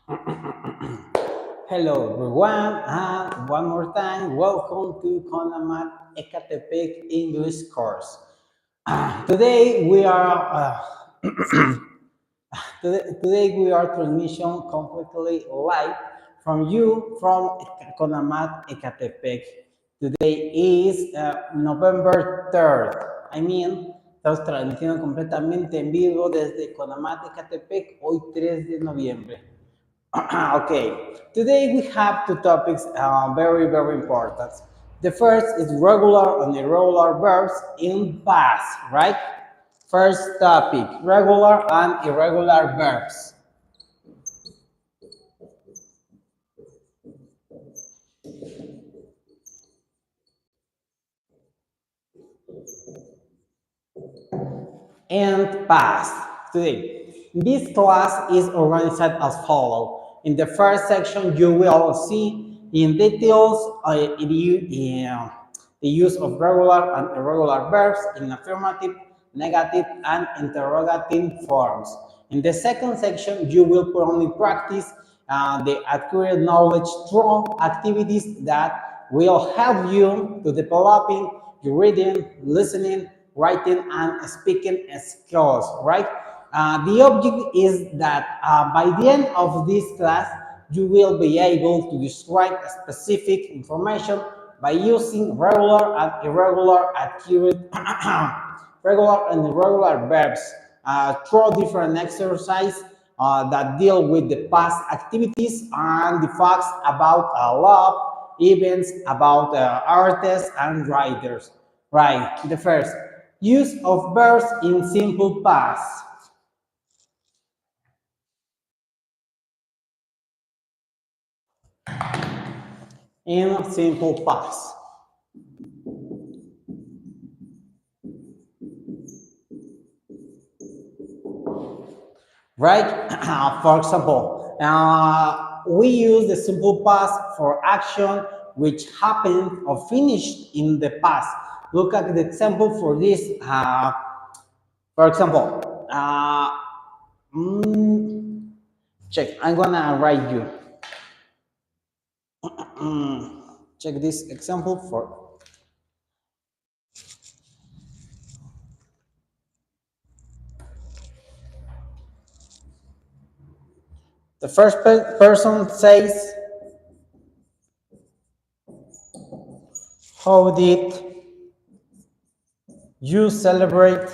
Hello everyone, and one more time, welcome to Conamat Ecatepec English course. Today we are today we are transmission completely live from Conamat Ecatepec. Today is November 3rd. Estamos transmitiendo completamente en vivo desde Conamat Ecatepec hoy 3 de noviembre. Okay, today we have two topics very, very important. The first is regular and irregular verbs in past, right? First topic, regular and irregular verbs. And past. Today, this class is organized as follows. In the first section, you will see in details the use of regular and irregular verbs in affirmative, negative, and interrogative forms. In the second section, you will put on in practice the accurate knowledge through activities that will help you to developing your reading, listening, writing, and speaking skills, right? The object is that by the end of this class, you will be able to describe specific information by using regular and irregular accurate regular and irregular verbs through different exercises that deal with the past activities and the facts about love, events, about artists and writers. Right, the first, use of verbs in simple past. In simple past. Right? For example, we use the simple past for action which happened or finished in the past. Look at the example for this. For example, check. I'm gonna write you. Check this example for. The first person says, how did you celebrate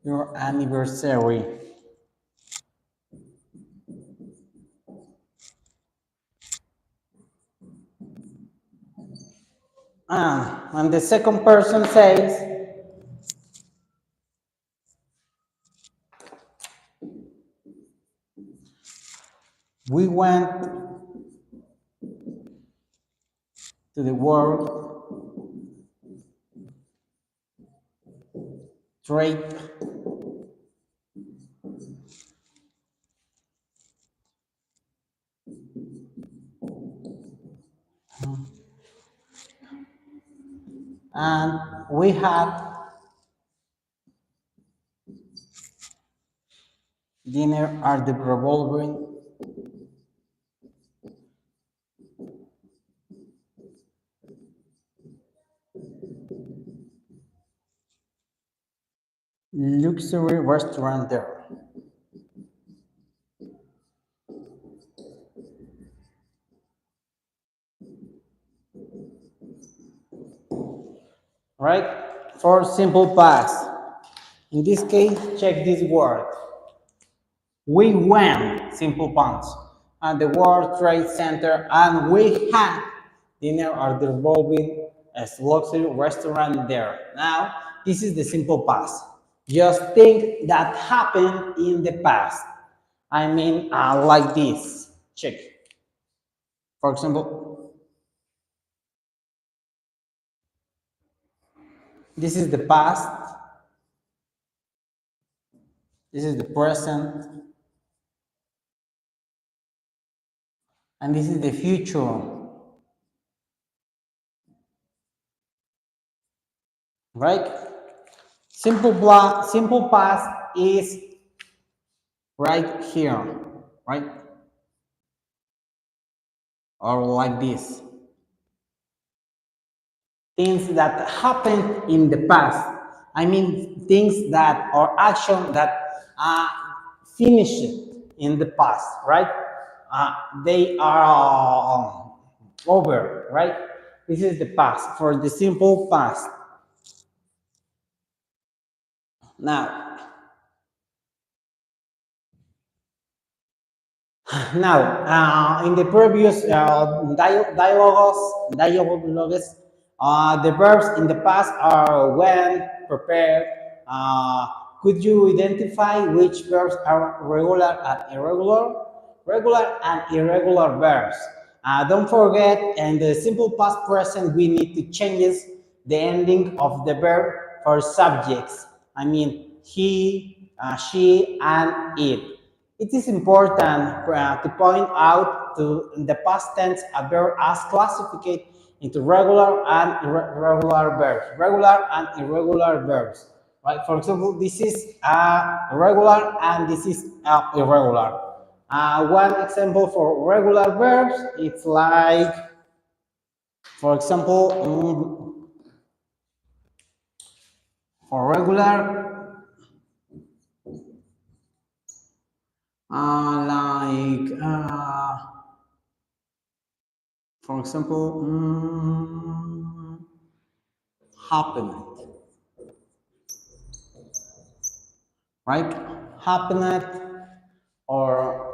your anniversary? And the second person says, we went to the World Trade and we had dinner at the revolving luxury restaurant there. Right? For simple past. In this case, check this word. We went, simple past, at the World Trade Center and we had dinner at the revolving luxury restaurant there. Now, this is the simple past. Just think that happened in the past. Like this. Check. For example, this is the past, this is the present, and this is the future. right? Simple past is right here, right? Or like this. Things that happened in the past. I mean, things that or action that finished in the past, right? They are over, right? This is the past for the simple past. Now, in the previous dialogues, the verbs in the past are when, prepared. Could you identify which verbs are regular and irregular? Regular and irregular verbs. Don't forget, in the simple past present, we need to change the ending of the verb for subjects. I mean, he, she, and it. It is important to point out to the past tense a verb as classified into regular and irregular verbs. Regular and irregular verbs. Right? For example, this is regular and this is irregular. One example for regular verbs, it's like, for example, for regular, like, for example, happened, right? Happened, or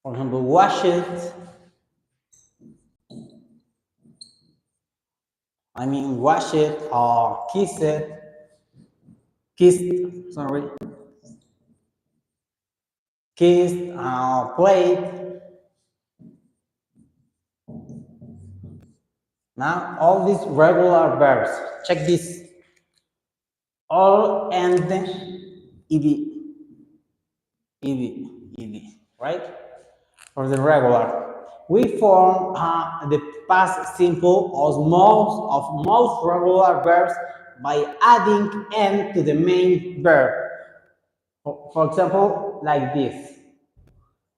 for example, wash it. I mean, wash it or kiss it. Kissed, sorry, kissed, played. Now, all these regular verbs, check this. All end ed, ed, ed, right? For the regular. We form the past simple of most regular verbs by adding n to the main verb. For example, like this.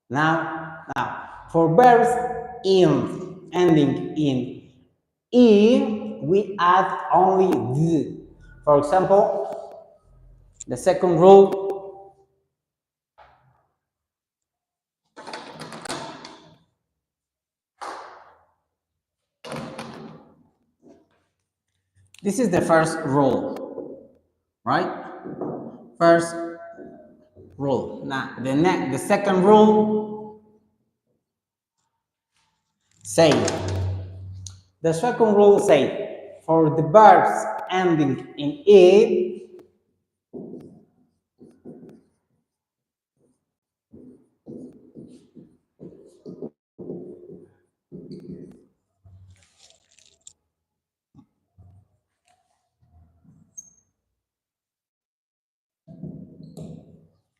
Now, for verbs ending in e, we add only d. For example, the second rule, this is the first rule, right? First rule. Now, the second rule, say. The second rule say, for the verbs ending in e,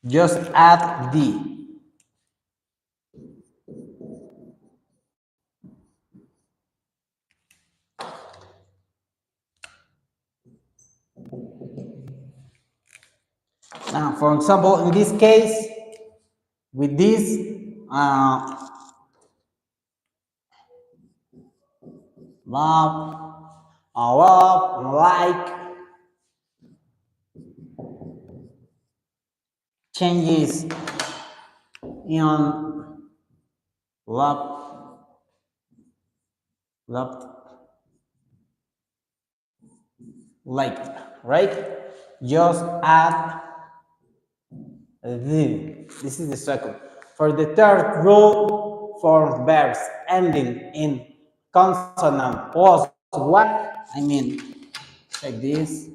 just add d. Now, for example, in this case, with this, love, like, changes in love, loved, liked, right? Just add the. This is the second. For the third rule, for verbs ending in consonant plus one, I mean, check this.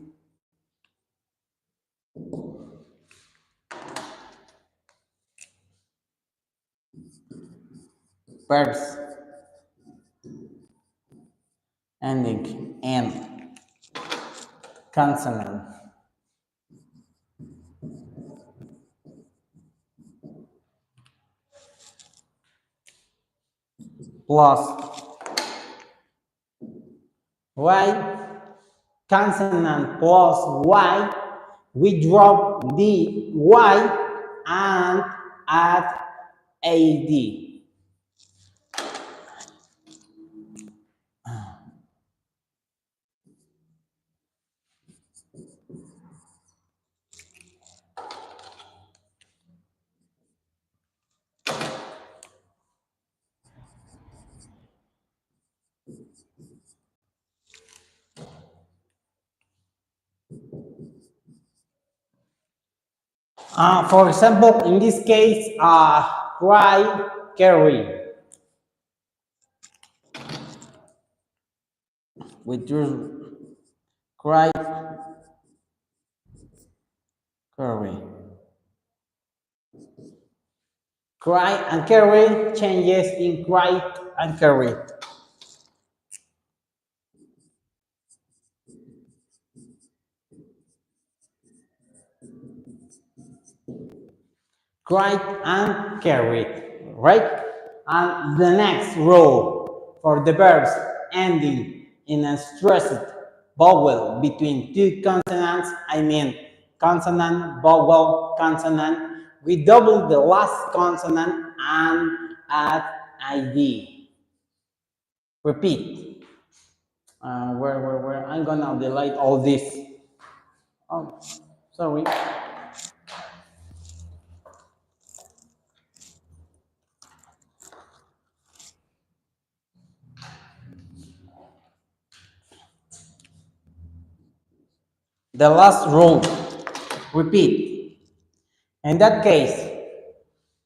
Verbs ending in consonant plus y, consonant plus y, we drop the y and add ad. For example, in this case, cry, carry. With your cry, carry. Cry and carry changes in cry and carry. Cry and carry, right? And the next rule for the verbs ending in a stressed vowel between two consonants, I mean consonant, vowel, consonant, we double the last consonant and add id. Repeat. Where? I'm gonna delete all this. Oh, sorry. The last rule. Repeat. In that case,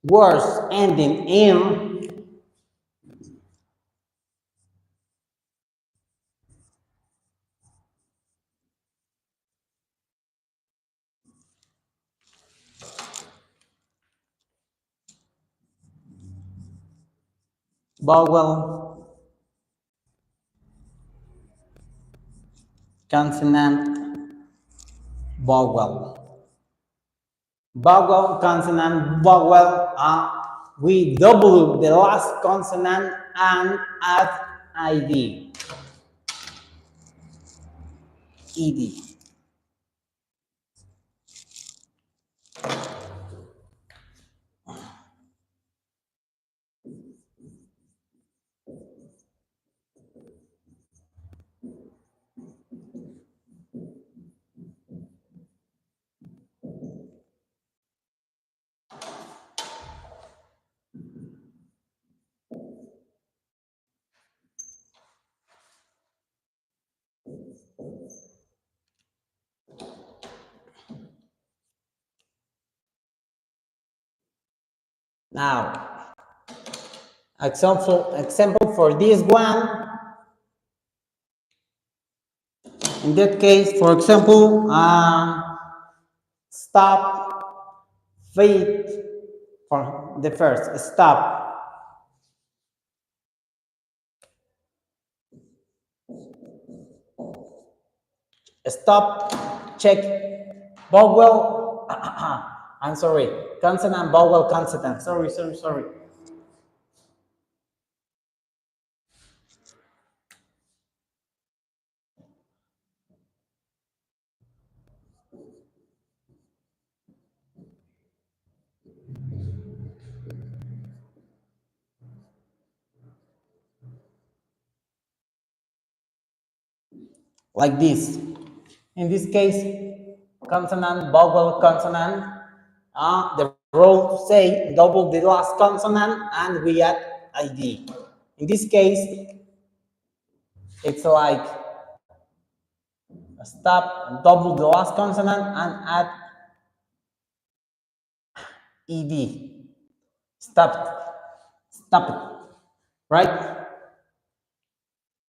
words ending in vowel, consonant, vowel. Vowel, consonant, vowel. We double the last consonant and add id. Ed. Now, example for this one. In that case, for example, stop, feet for the first, stop, stop, check, vowel, I'm sorry, consonant, vowel, consonant, sorry. Like this. In this case, consonant, vowel, consonant. The rule say double the last consonant and we add id. In this case, it's like stop, double the last consonant and add ed. Stop it, right?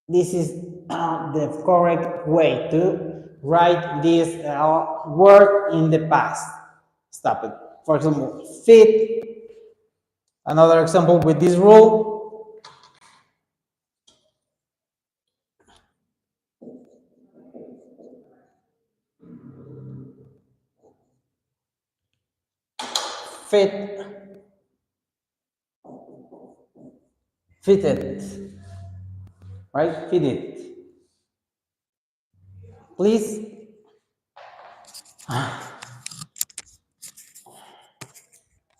This is the correct way to write this word in the past. Stop it. For example, fit. Another example with this rule. Fit. Fitted, right? Fitted. Please,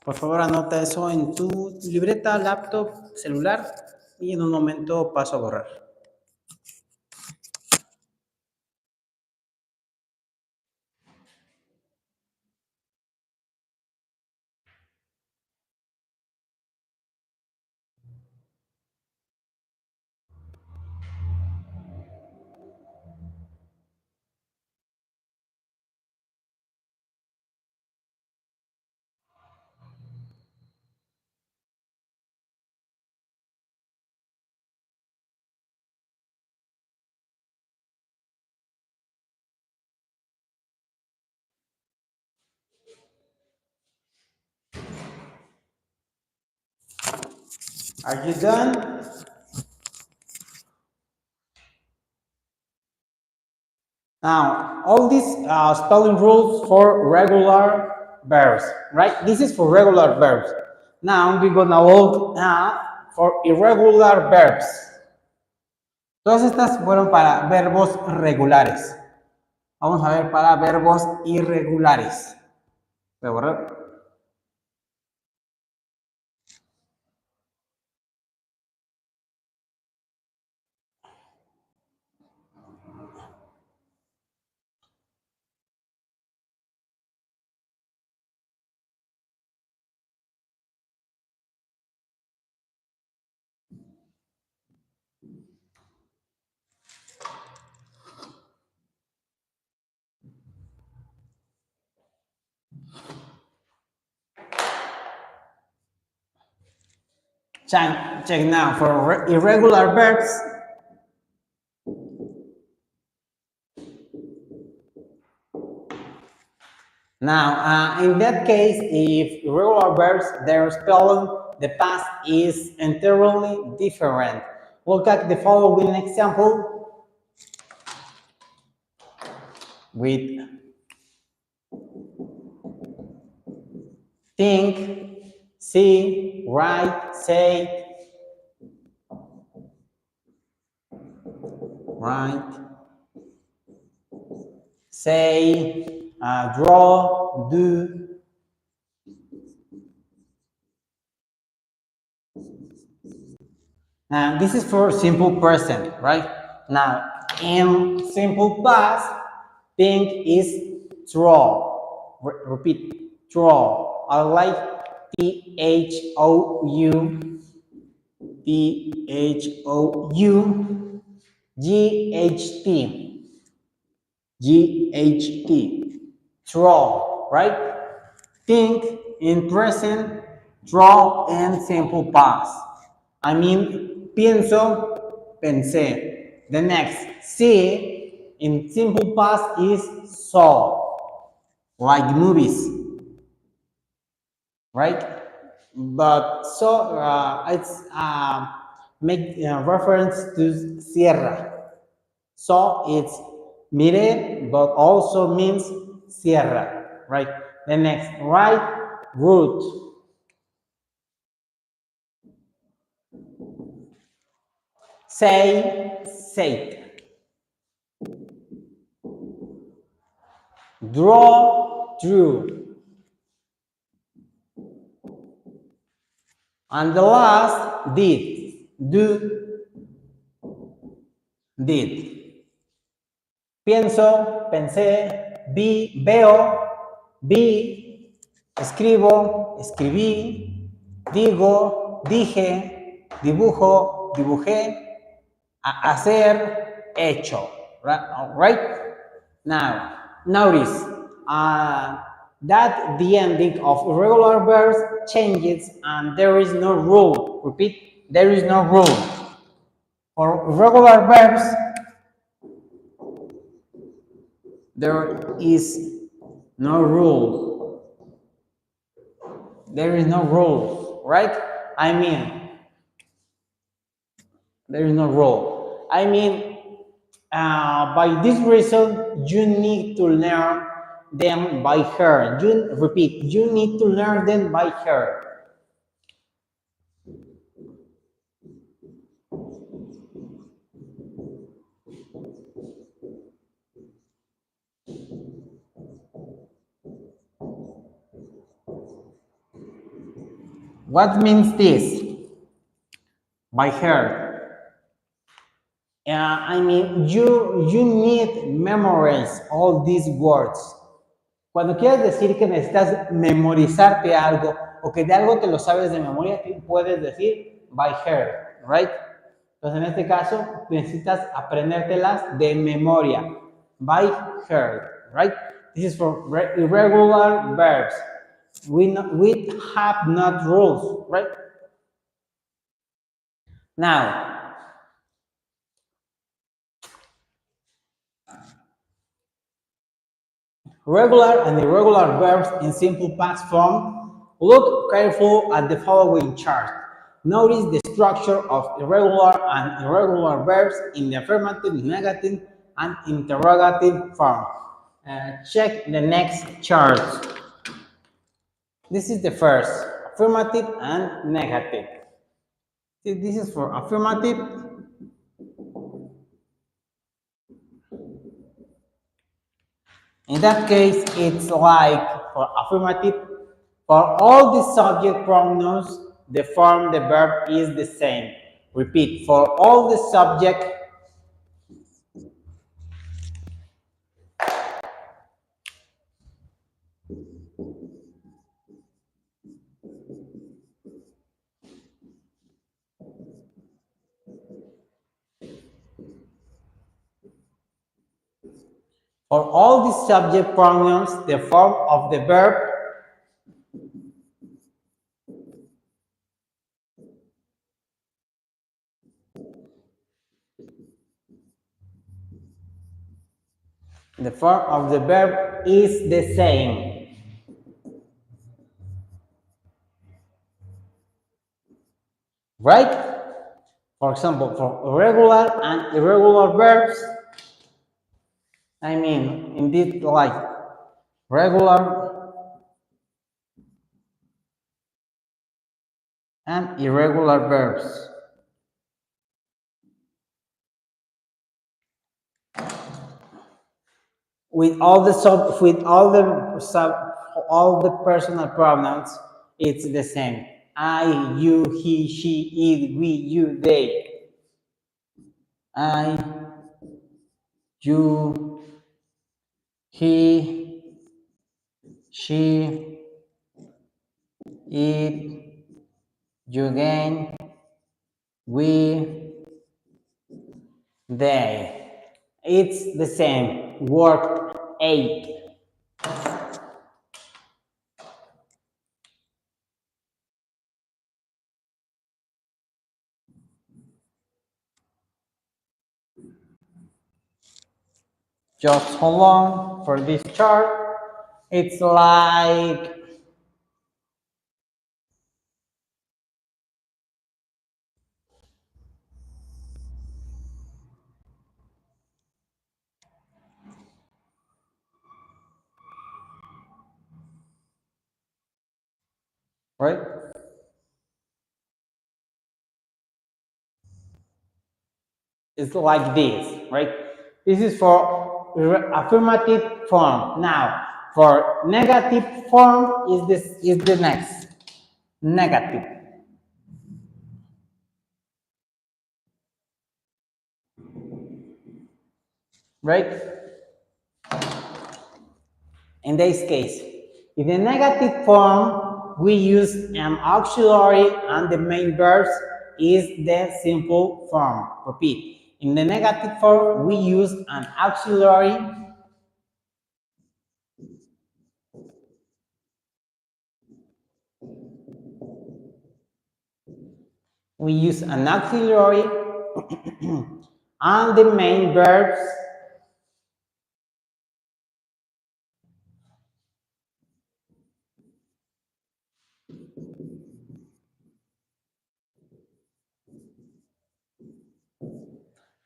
por favor, anota eso en tu libreta, laptop, celular y en un momento paso a borrar. Are you done? Now, all these spelling rules for regular verbs, right? This is for regular verbs. Now, we're gonna look for irregular verbs. Todas estas fueron para verbos regulares. Vamos a ver para verbos irregulares. Voy a borrar. Check now for irregular verbs. Now, in that case, if irregular verbs, their spelling, the past is entirely different. Look at the following example with think, see, write, say, draw, do. Now, this is for simple present, right? Now, in simple past, think is draw. Repeat, draw. I like THOU, GHT, draw, right? Think in present, draw in simple past. I mean, pienso, pensé. The next, see in simple past is saw, like movies, right? But so it's make reference to sierra. So it's mire, but also means sierra, right? The next, right, root. Say. Draw, drew. And the last, did. Do, did. Pienso, pensé, vi, veo, vi, escribo, escribí, digo, dije, dibujo, dibujé, hacer, hecho. Right? Now, notice that the ending of irregular verbs changes and there is no rule. Repeat, there is no rule. For irregular verbs, there is no rule. There is no rule, right? I mean, there is no rule. I mean, by this reason, you need to learn them by heart. Repeat, you need to learn them by heart. What means this? By heart. I mean, you need memorize all these words. Cuando quieras decir que necesitas memorizarte algo o que de algo te lo sabes de memoria, puedes decir by heart, right? Entonces, en este caso, necesitas aprendértelas de memoria, by heart, right? This is for irregular verbs. We have not rules, right? Now, regular and irregular verbs in simple past form. Look careful at the following chart. Notice the structure of irregular and irregular verbs in the affirmative, negative, and interrogative form. Check the next chart. This is the first, affirmative and negative. See, this is for affirmative. In that case, it's like for affirmative, for all the subject pronouns, the form, the verb is the same. Repeat, for all the subject, for all the subject pronouns, the form of the verb is the same. Right? For example, for regular and irregular verbs, I mean, indeed, like regular and irregular verbs. With all the all the personal pronouns, it's the same. I, you, he, she, it, we, you, they. I, you, he, she, it, you again, we, they. It's the same. Word 8. Just hold on for this chart. It's like right? It's like this, right? This is for affirmative form. Now, for negative form is the next negative, right? In this case, in the negative form, we use an auxiliary and the main verb is the simple form. Repeat. In the negative form, we use an auxiliary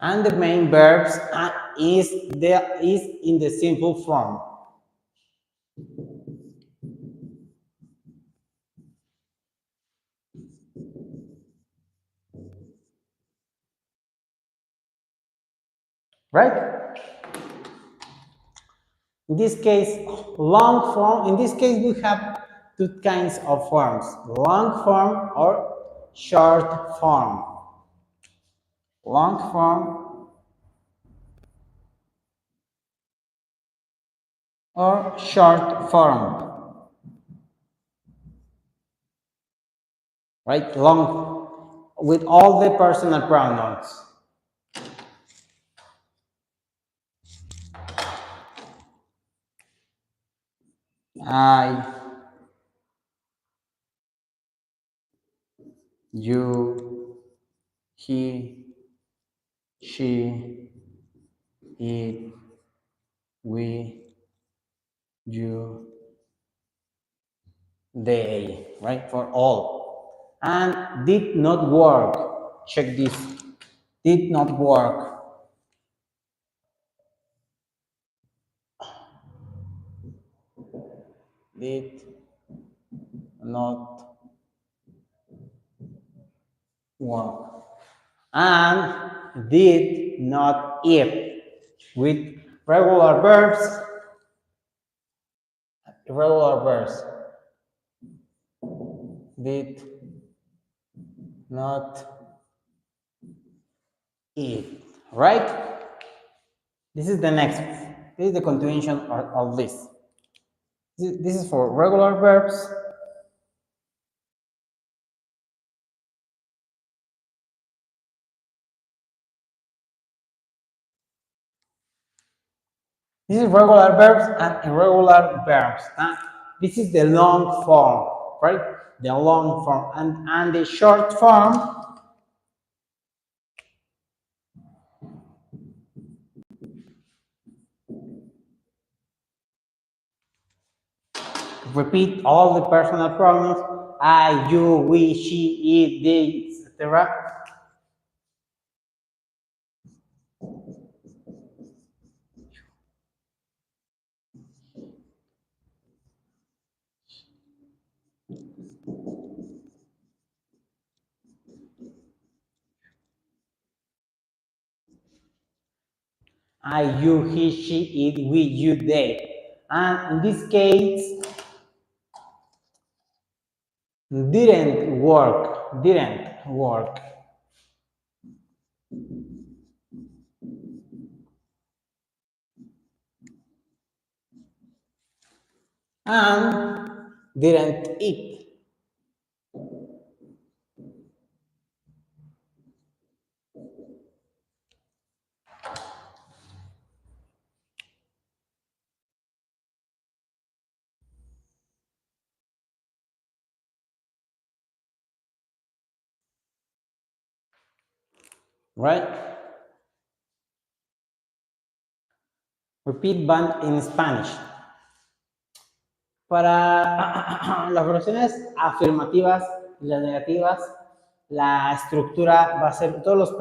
and the main verbs is in the simple form. Right? In this case, long form. In this case, we have two kinds of forms, long form or short form. Long form or short form, right? Long with all the personal pronouns. I, you, he, she, it, we, you, they, right? For all. And did not work. Check this. Did not work. Did not work. And did not eat. With regular verbs, irregular verbs. Did not eat. Right? This is the next. This is the continuation of this. This is for regular verbs. This is regular verbs and irregular verbs. This is the long form, right? The long form and the short form. Repeat all the personal pronouns: I, you, we, she, it, they, etc. I, you, he, she, it, we, you, they. And in this case, didn't work. And didn't eat. Right? Repeat band in Spanish. Para las oraciones afirmativas y las negativas, la estructura va a ser, todos los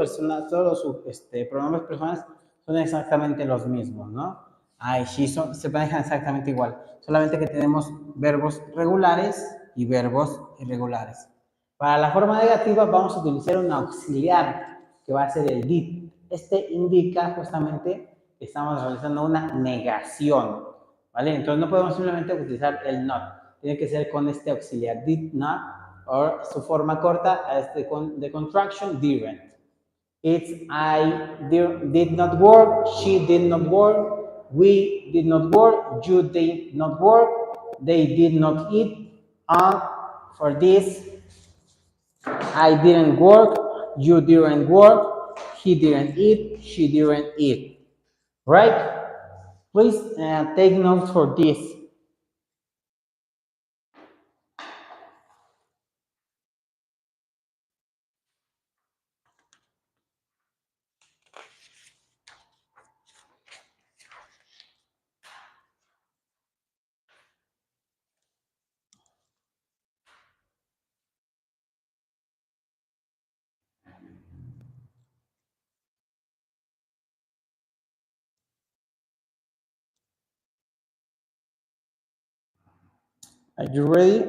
pronombres personales son exactamente los mismos, ¿no? I, she, se manejan exactamente igual, solamente que tenemos verbos regulares y verbos irregulares. Para la forma negativa vamos a utilizar un auxiliar que va a ser el did. Este indica justamente que estamos realizando una negación, ¿vale? Entonces no podemos simplemente utilizar el not, tiene que ser con este auxiliar did not, o su forma corta, de contraction, didn't. It's I did not work, she did not work, we did not work, you did not work, they did not eat, and for this, I didn't work, you didn't work, he didn't eat, she didn't eat. Right? Please take notes for this. Are you ready?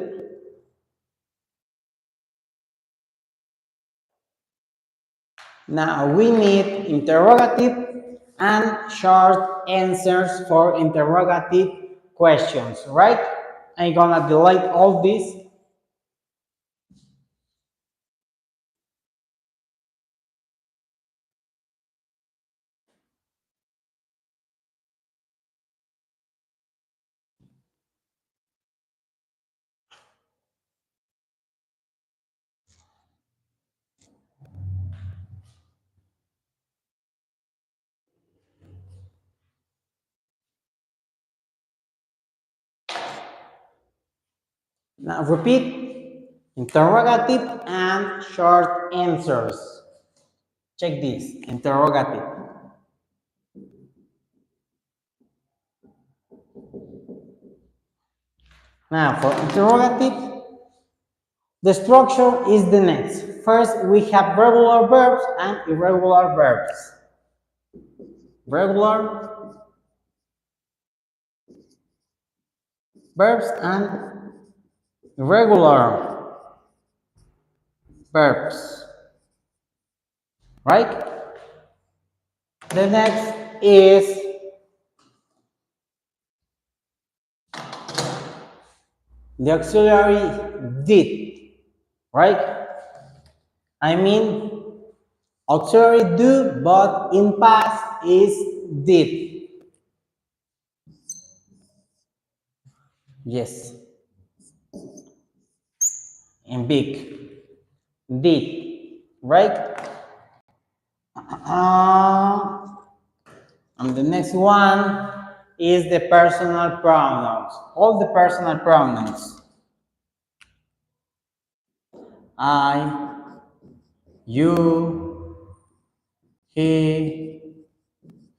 Now we need interrogative and short answers for interrogative questions, right? I'm gonna delete all this. Now repeat interrogative and short answers. Check this interrogative. Now for interrogative, the structure is the next. First, we have regular verbs and irregular verbs. Regular verbs and irregular verbs. Right? The next is the auxiliary did. Right? I mean, auxiliary do, but in past is did. Yes. In big. Did. Right? And the next one is the personal pronouns. All the personal pronouns. I, you, he,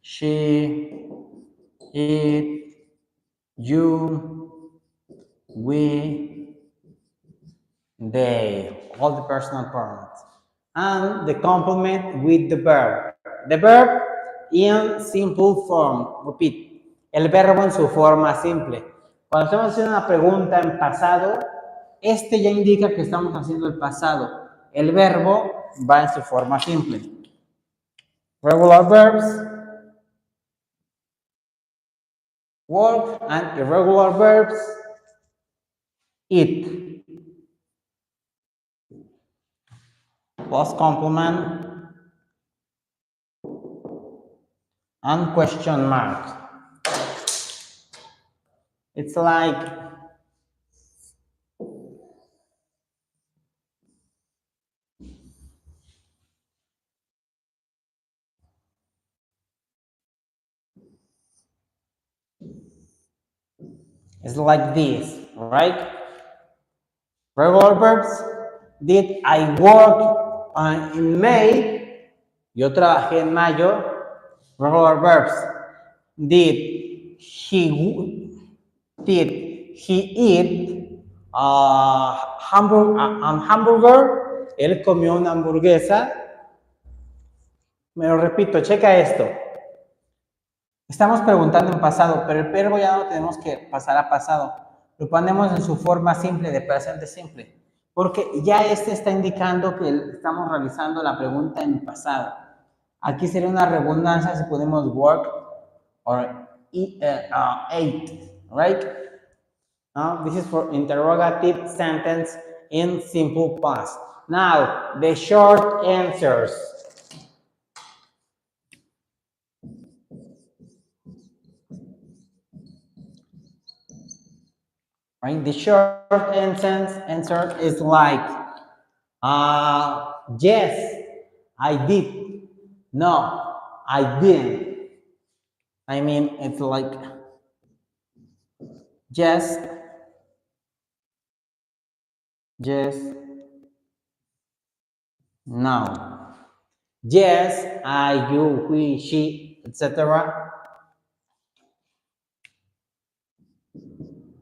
she, it, you, we, they. All the personal pronouns. And the complement with the verb. The verb in simple form. Repeat. El verbo en su forma simple. Cuando estamos haciendo una pregunta en pasado, este ya indica que estamos haciendo el pasado. El verbo va en su forma simple. Regular verbs, work, and irregular verbs, eat. Plus complement and question mark. It's like this, right? Regular verbs. Did I work in May? Yo trabajé en mayo. Regular verbs. Did he eat hamburger? Él comió una hamburguesa. Me lo repito, checa esto. Estamos preguntando en pasado, pero el verbo ya no tenemos que pasar a pasado. Lo ponemos en su forma simple, de presente simple. Porque ya este está indicando que estamos realizando la pregunta en pasado. Aquí sería una redundancia si podemos work or ate, right? This is for interrogative sentence in simple past. Now, the short answers. Right? The short answer is like, yes, I did. No, I didn't. I mean, it's like, yes, yes, no. Yes, I, you, we, she, etc.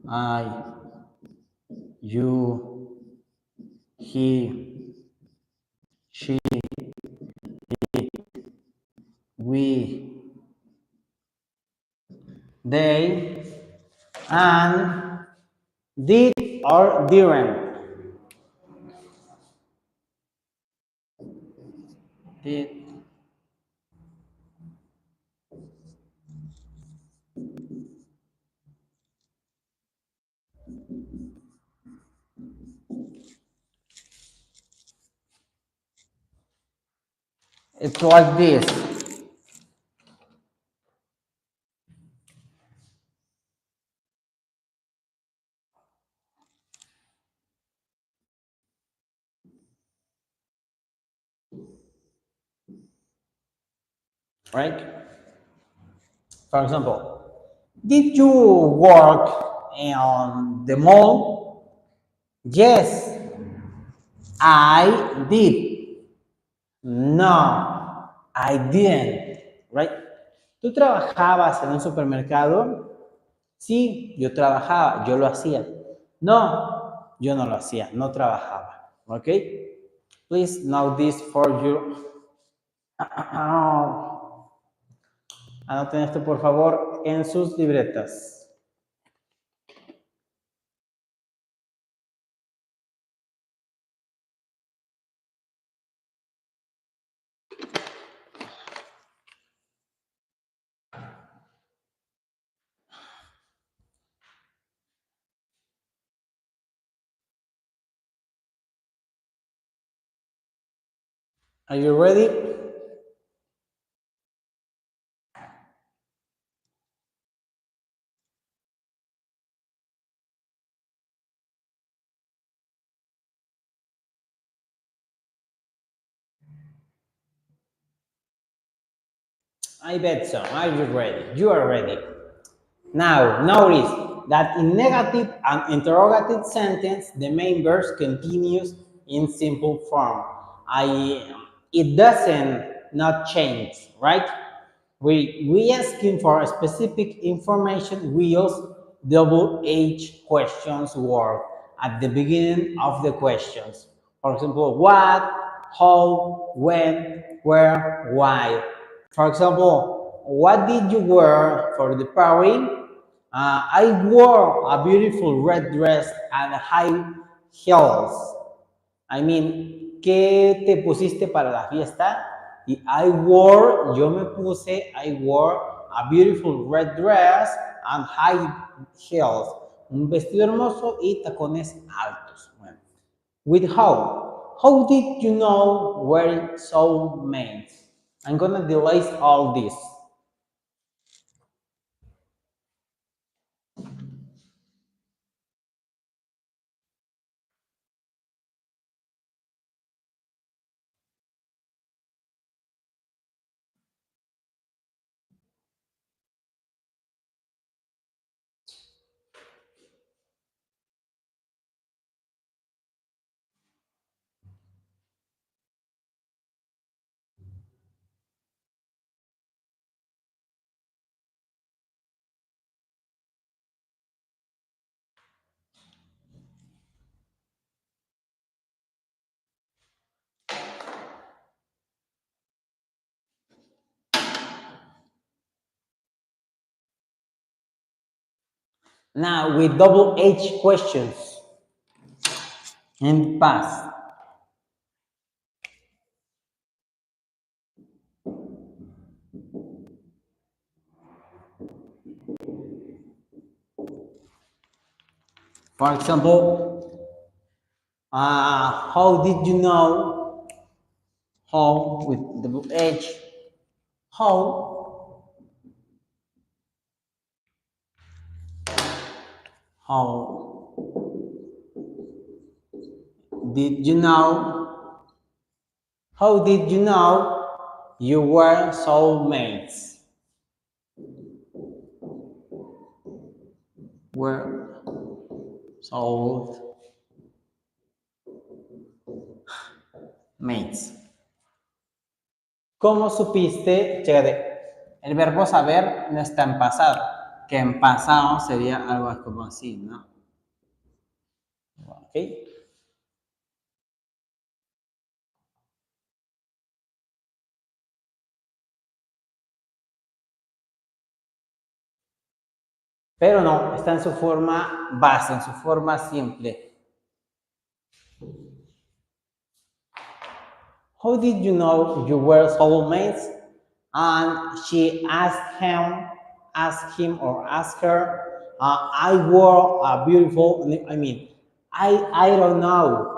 I, you, he, she, we, they, and did or didn't. Did, It's like this, right? For example, did you work on the mall? Yes, I did. No, I didn't. Right? ¿Tú trabajabas en un supermercado? Sí, yo trabajaba, yo lo hacía. No, yo no lo hacía, no trabajaba. ¿Ok? Please note this for you. Anoten esto, por favor, en sus libretas. Are you ready? I bet so. Are you ready? You are ready. Now, notice that in negative and interrogative sentence, the main verb continues in simple form. It doesn't not change, right? We asking for specific information, we use double H questions word at the beginning of the questions. For example, what, how, when, where, why. For example, what did you wear for the party? I wore a beautiful red dress and high heels. I mean, ¿qué te pusiste para la fiesta? Y I wore a beautiful red dress and high heels. Un vestido hermoso y tacones altos. Bueno. With how? How did you know where soulmates? I'm gonna delay all this. Now with double H questions in past. For example, how did you know? How with double H? How? How did you know? How did you know you were soulmates? Were soulmates. ¿Cómo supiste? Chécate, el verbo saber no está en pasado, que en pasado sería algo como así, ¿no? ¿Ok? Pero no, está en su forma base, en su forma simple. How did you know you were soulmates? And she asked him or asked her, I wore a beautiful, I mean, I don't know.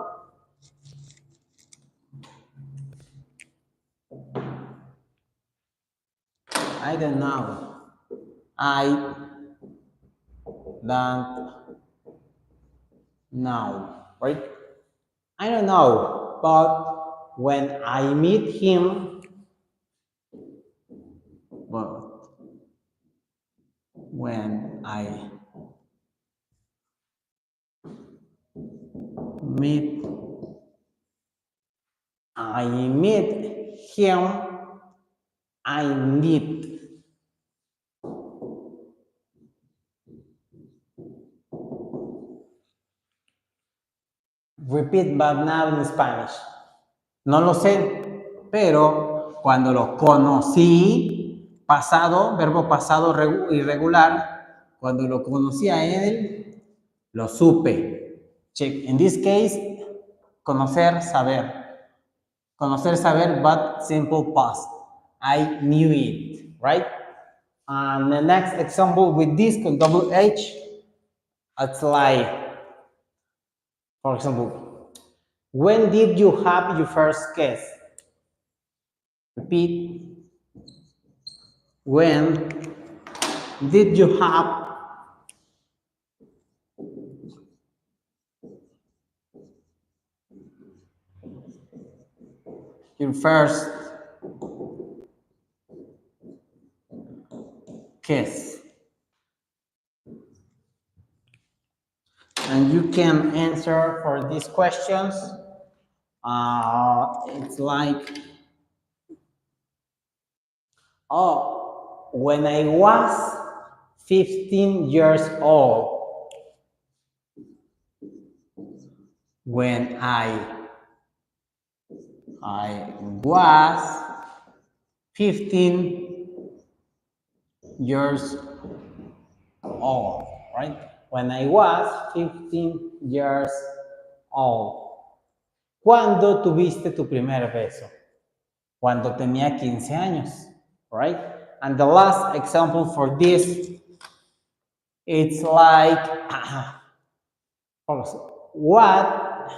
I don't know. I don't know, right? I don't know, but when I meet him, well, when meet, I meet him, I need. Repeat but now in Spanish. No lo sé, pero cuando lo conocí, pasado, verbo pasado irregular, cuando lo conocí a él, lo supe. Check. In this case, conocer, saber. Conocer, saber, but simple past. I knew it, right? And the next example with this con WH, it's like, for example, when did you have your first kiss? Repeat. When did you have your first kiss? And you can answer for these questions. It's like, oh, when I was 15 years old, when I was 15 years old, right? When I was 15 years old. ¿Cuándo tuviste tu primer beso? Cuando tenía 15 años, right? And the last example for this, it's like, what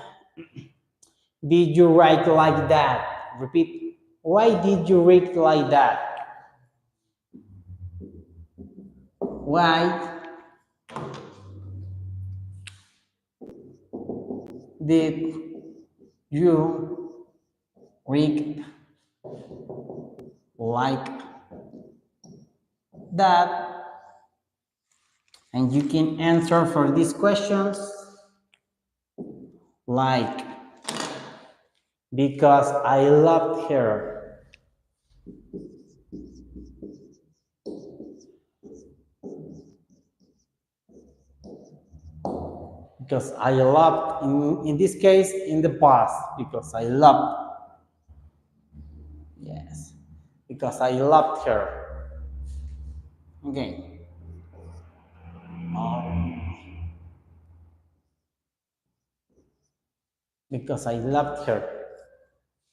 did you write like that? Repeat. Why did you write like that? Why did you write like that? And you can answer for these questions like, because I loved her. Because I loved, in this case, in the past, because I loved. Yes, because I loved her. Okay. Because I loved her.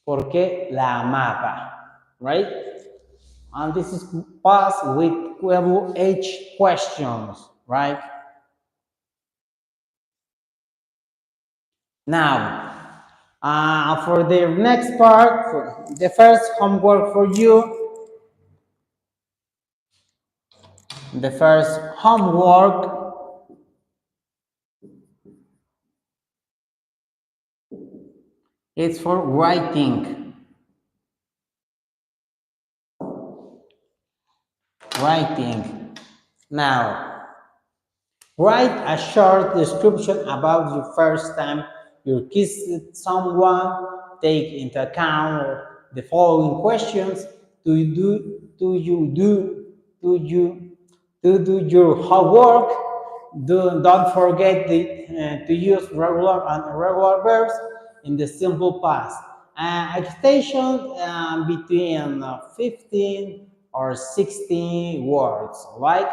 Porque la amaba. Right? And this is past with WH questions. Right? Now, for the next part, for the first homework for you, the first homework is for writing. Writing. Now, write a short description about your first time you kissed someone. Take into account the following questions. Do you do your homework? Don't forget to use regular and irregular verbs in the simple past. Extension between 15 or 16 words, like,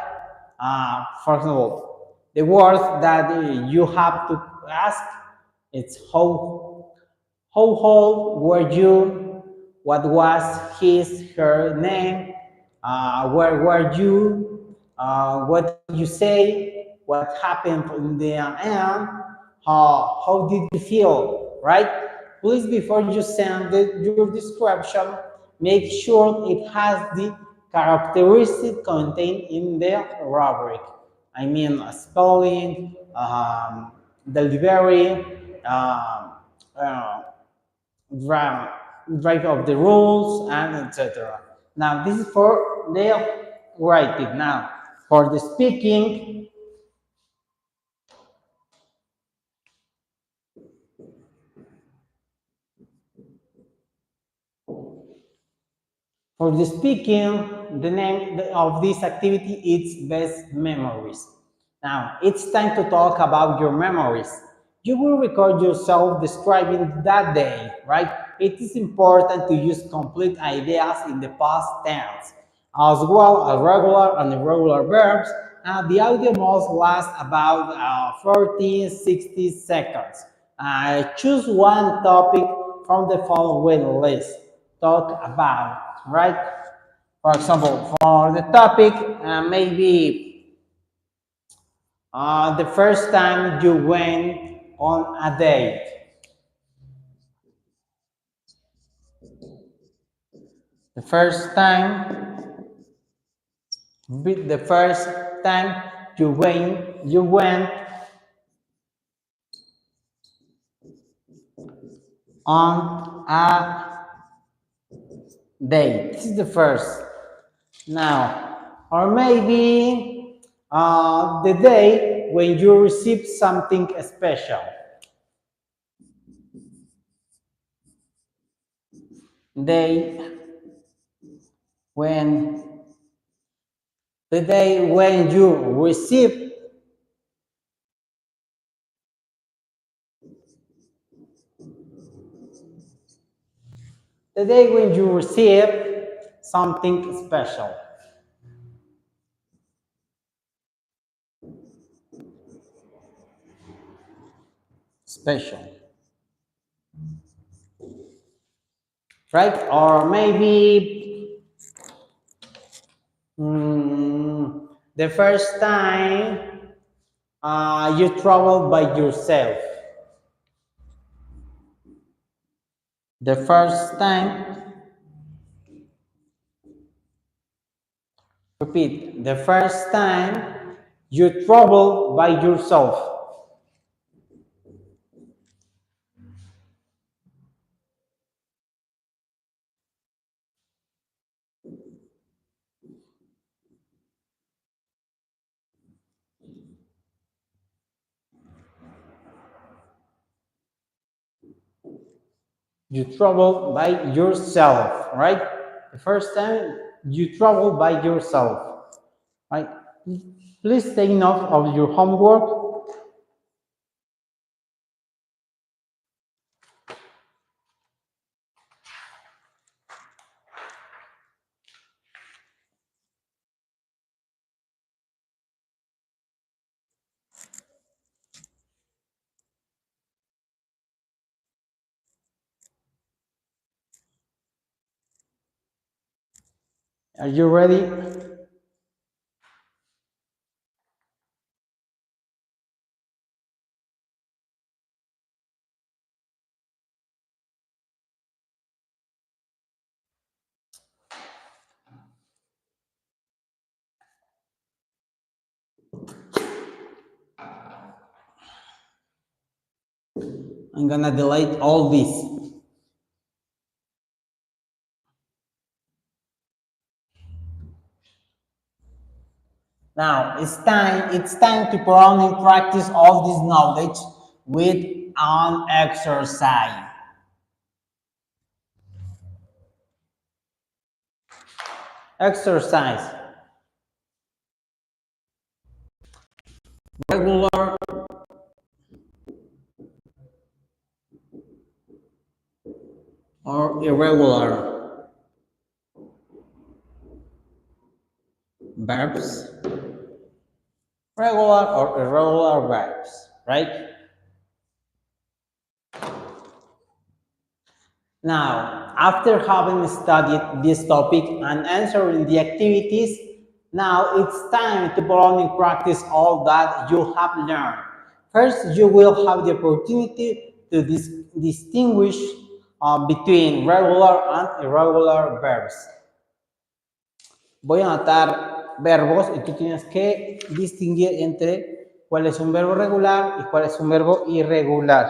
for example, the words that you have to ask, it's how old were you, what was her name, where were you, what did you say, what happened in the end, how did you feel, right? Please, before you send your description, make sure it has the characteristic contained in the rubric. I mean, spelling, delivery, uh, drive of the rules, and etc. Now, this is for the writing. Now, for the speaking, the name of this activity is Best Memories. Now, it's time to talk about your memories. You will record yourself describing that day, right? It is important to use complete ideas in the past tense, as well as regular and irregular verbs. The audio must last about 40-60 seconds. Choose one topic from the following list. Talk about, right? For example, for the topic, maybe the first time you went on a date. The first time, the first time you went on a date. This is the first. Now, or maybe the day when you receive something special. Day when the day when you receive the day when you receive something special. Special. Right? Or maybe the first time you travel by yourself. The first time, repeat, the first time you travel by yourself. You travel by yourself, right? The first time you travel by yourself, right? Please take note of your homework. Are you ready? I'm gonna delete all this. Now it's time to put on and practice all this knowledge with an exercise. Exercise. Regular or irregular verbs. Regular or irregular verbs, right? Now, after having studied this topic and answering the activities, Now it's time to put on in practice all that you have learned. First, you will have the opportunity to distinguish between regular and irregular verbs. Voy a anotar verbos y tú tienes que distinguir entre cuál es un verbo regular y cuál es un verbo irregular.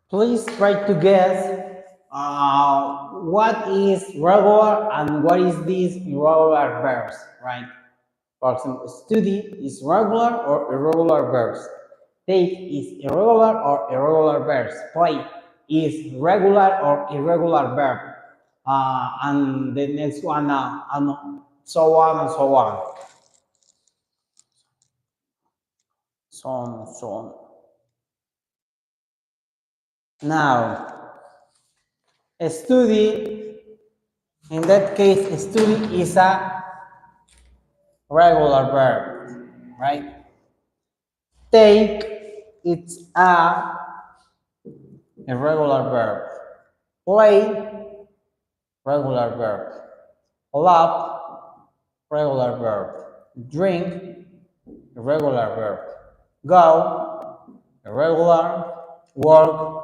Please try to guess what is regular and what is these irregular verbs, right? For example, study is regular or irregular verbs. Take is irregular or irregular verbs. Play is regular or irregular verb. And the next one, and so on and so on. So on, so on. Now, a study, in that case, a study is a regular verb, right? Take, it's a irregular verb. Play, regular verb. Love, regular verb. Drink, irregular verb. Go, irregular. Work,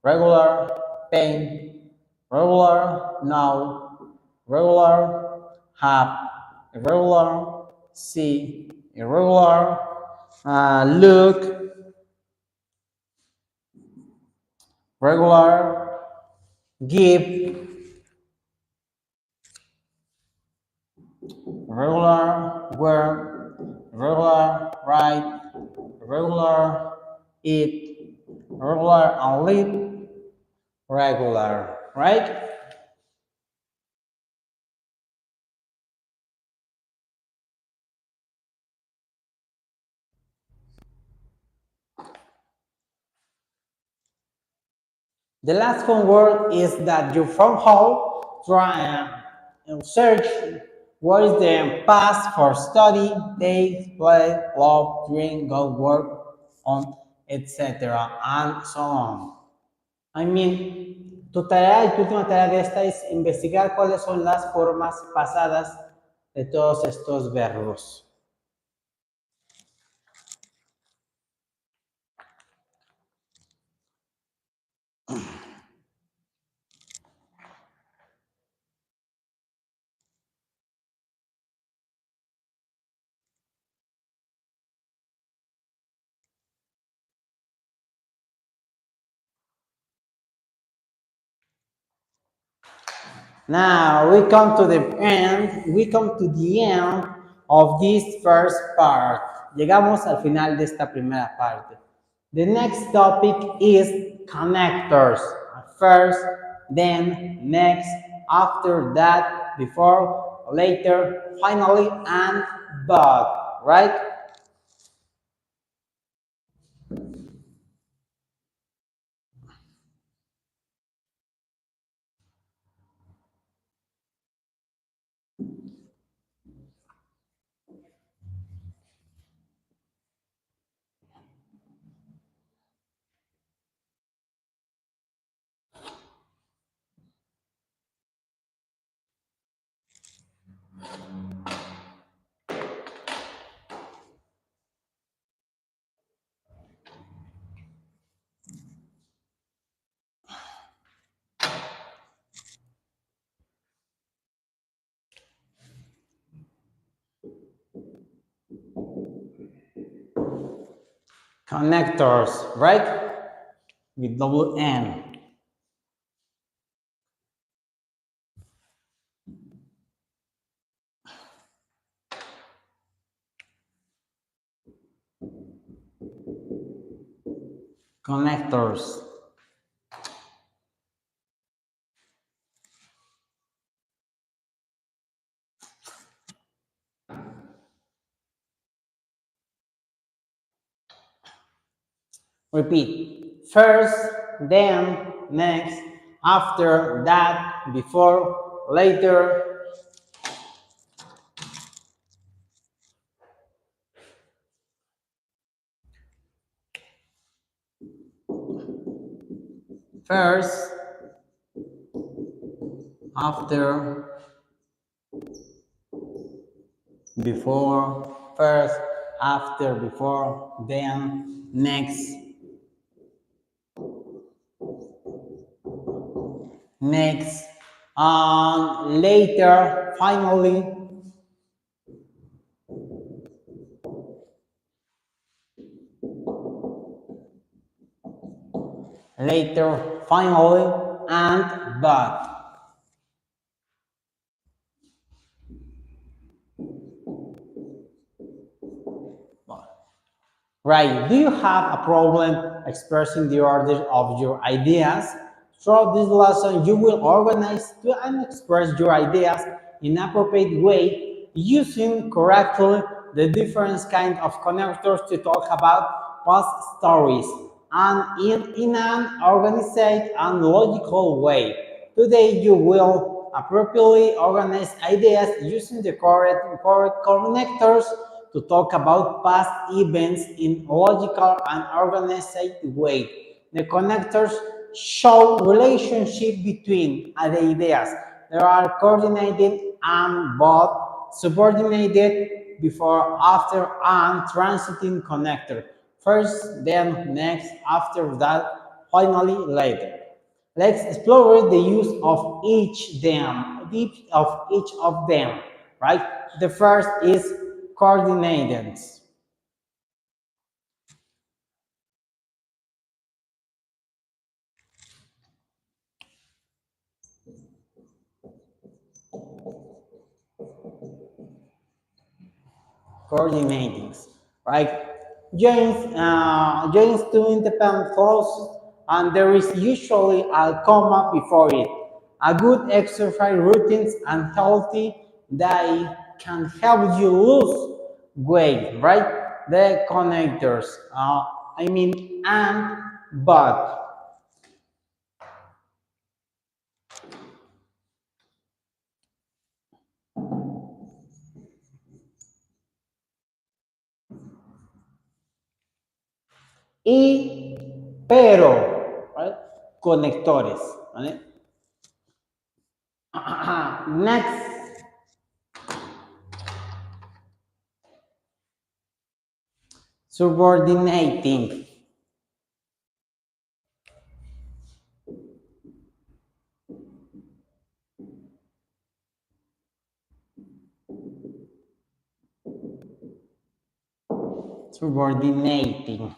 regular. Paint, regular. Know, regular. Have, irregular. See, irregular. Look, regular. Give, regular. Wear, regular. Write, regular. Eat, regular. And live, regular. Right? The last fun word is that you from home try and search what is the past for study, take, play, love, drink, go work on, etc. and so on. I mean, tu tarea y tu última tarea de esta es investigar cuáles son las formas pasadas de todos estos verbos. Now we come to the end. We come to the end of this first part. Llegamos al final de esta primera parte. The next topic is connectors. First, then, next, after that, before, later, finally, and but, right? Connectors, right? With double N. Connectors. Repeat. First, then, next, after, that, before, later. First, after, before, first, after, before, then, next, next, later, finally, later, finally, and but. Right. Do you have a problem expressing the order of your ideas? Throughout this lesson, you will organize and express your ideas in an appropriate way using correctly the different kind of connectors to talk about past stories and in an organized and logical way. Today, you will appropriately organize ideas using the correct connectors to talk about past events in a logical and organized way. The connectors show relationship between the ideas. They are coordinated and both subordinated before, after, and transiting connector. First, then, next, after that, finally, later. Let's explore the use of each of them, right? The first is coordinates. Coordinating, right? Joins two independent clauses, and there is usually a comma before it. A good exercise routines and healthy they can help you lose weight, right? The connectors, I mean, and but. Y pero, right? Conectores, ¿vale? Next, subordinating. Subordinating.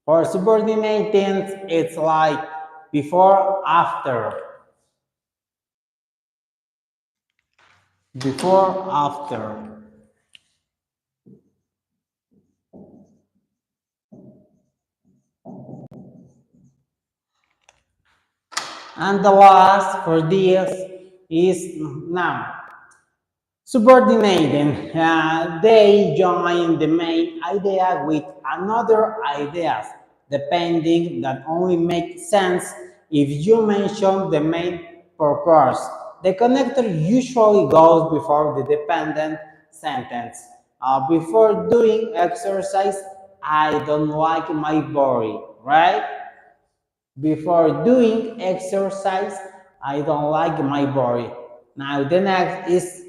For subordinating, it's like before, after. before, after. And the last for this is now. Subordinating. They join the main idea with another ideas, depending that only makes sense if you mention the main purpose. The connector usually goes before the dependent sentence. Before doing exercise, I don't like my body, right? Before doing exercise, I don't like my body. Now the next is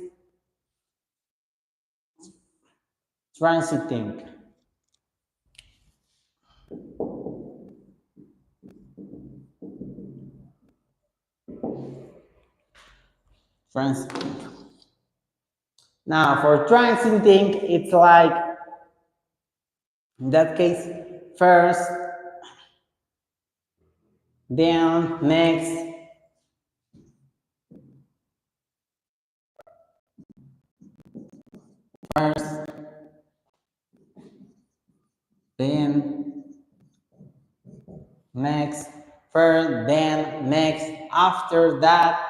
transiting. Transiting. Now for transiting, it's like, in that case, first, then, next, first, then, next, first, then, next, after that,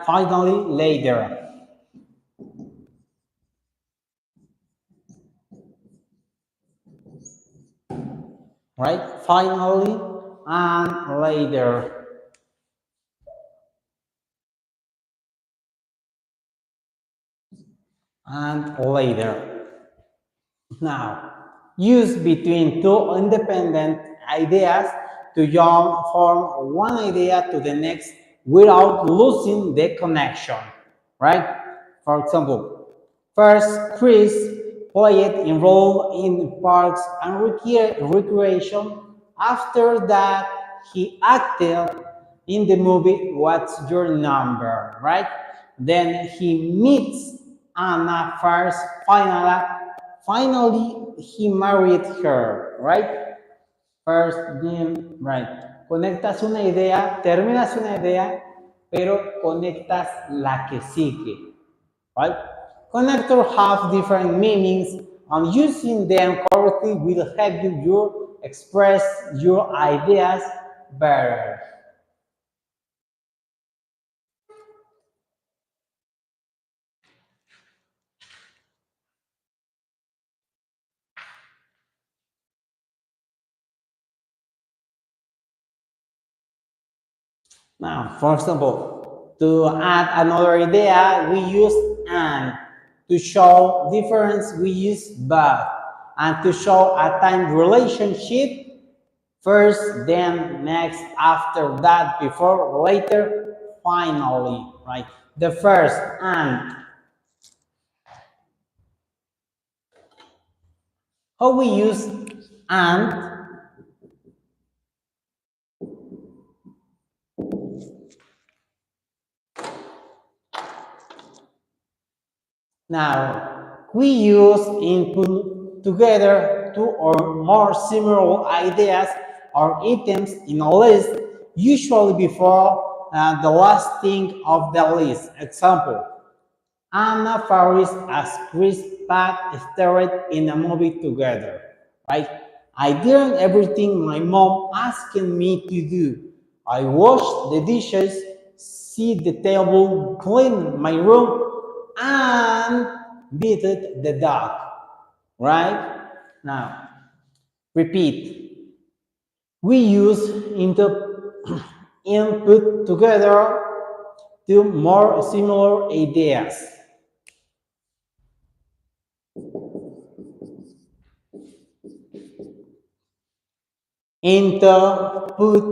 finally, later. Right? Finally and later. And later. Now, use between two independent ideas to join form one idea to the next without losing the connection, right? For example, first, Chris played a role in parks and recreation. After that, he acted in the movie What's Your Number, right? Then he meets Anna first, finally he married her, right? First, then, right. Conectas una idea, terminas una idea, pero conectas la que sigue, right? Connectors have different meanings, and using them correctly will help you express your ideas better. Now, for example, to add another idea, we use and. To show difference, we use but. And to show a time relationship, first, then, next, after that, before, later, finally, right? The first and. How we use and? Now, we use input together two or more similar ideas or items in a list, usually before the last thing of the list. Example, Anna Faris as Chris Pat starred in a movie together, right? I did everything my mom asked me to do. I washed the dishes, see the table, clean my room, and beat the dog, right? Now, repeat. We use input together two more similar ideas. Put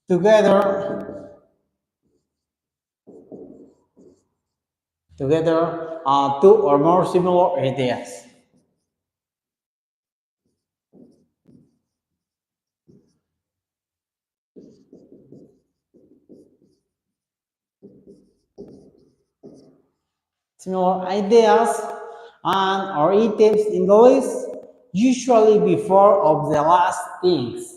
together two or more similar ideas. Similar ideas and or items in the list usually before of the last things.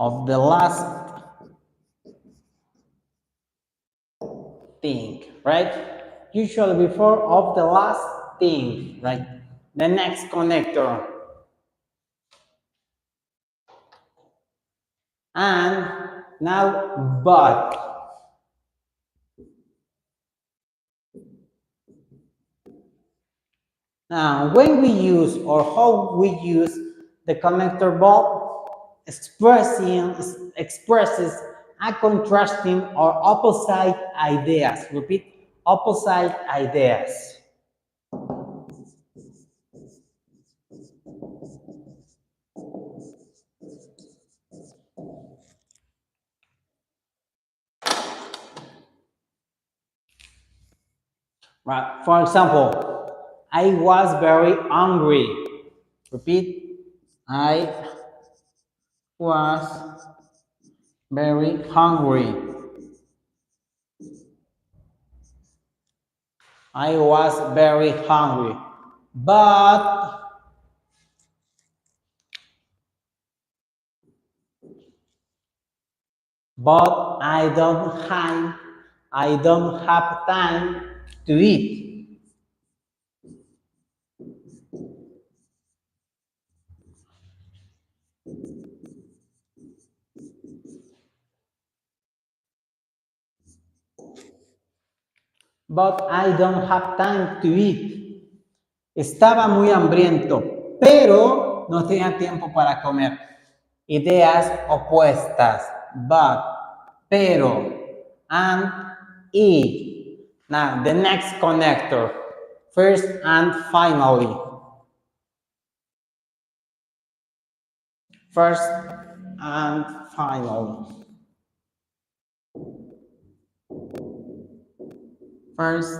Of the last thing, right? Usually before of the last thing, right? The next connector. And now but. Now, when we use or how we use the connector but expresses a contrasting or opposite ideas. Repeat, opposite ideas. Right. For example, I was very hungry. Repeat, I was very hungry. I was very hungry. But I don't have time to eat. But I don't have time to eat. Estaba muy hambriento, pero no tenía tiempo para comer. Ideas opuestas. But, pero, and, y. Now, the next connector. First and finally. First and finally. First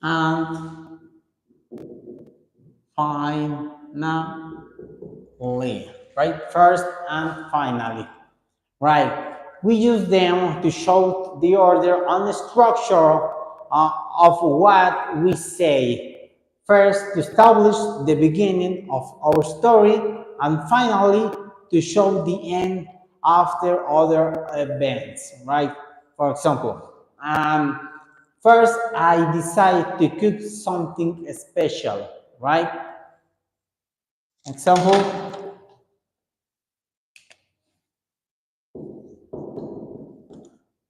and finally, right? First and finally, right? We use them to show the order and the structure of what we say. First, to establish the beginning of our story, and finally, to show the end after other events, right? For example, first, I decide to cook something special, right? Example,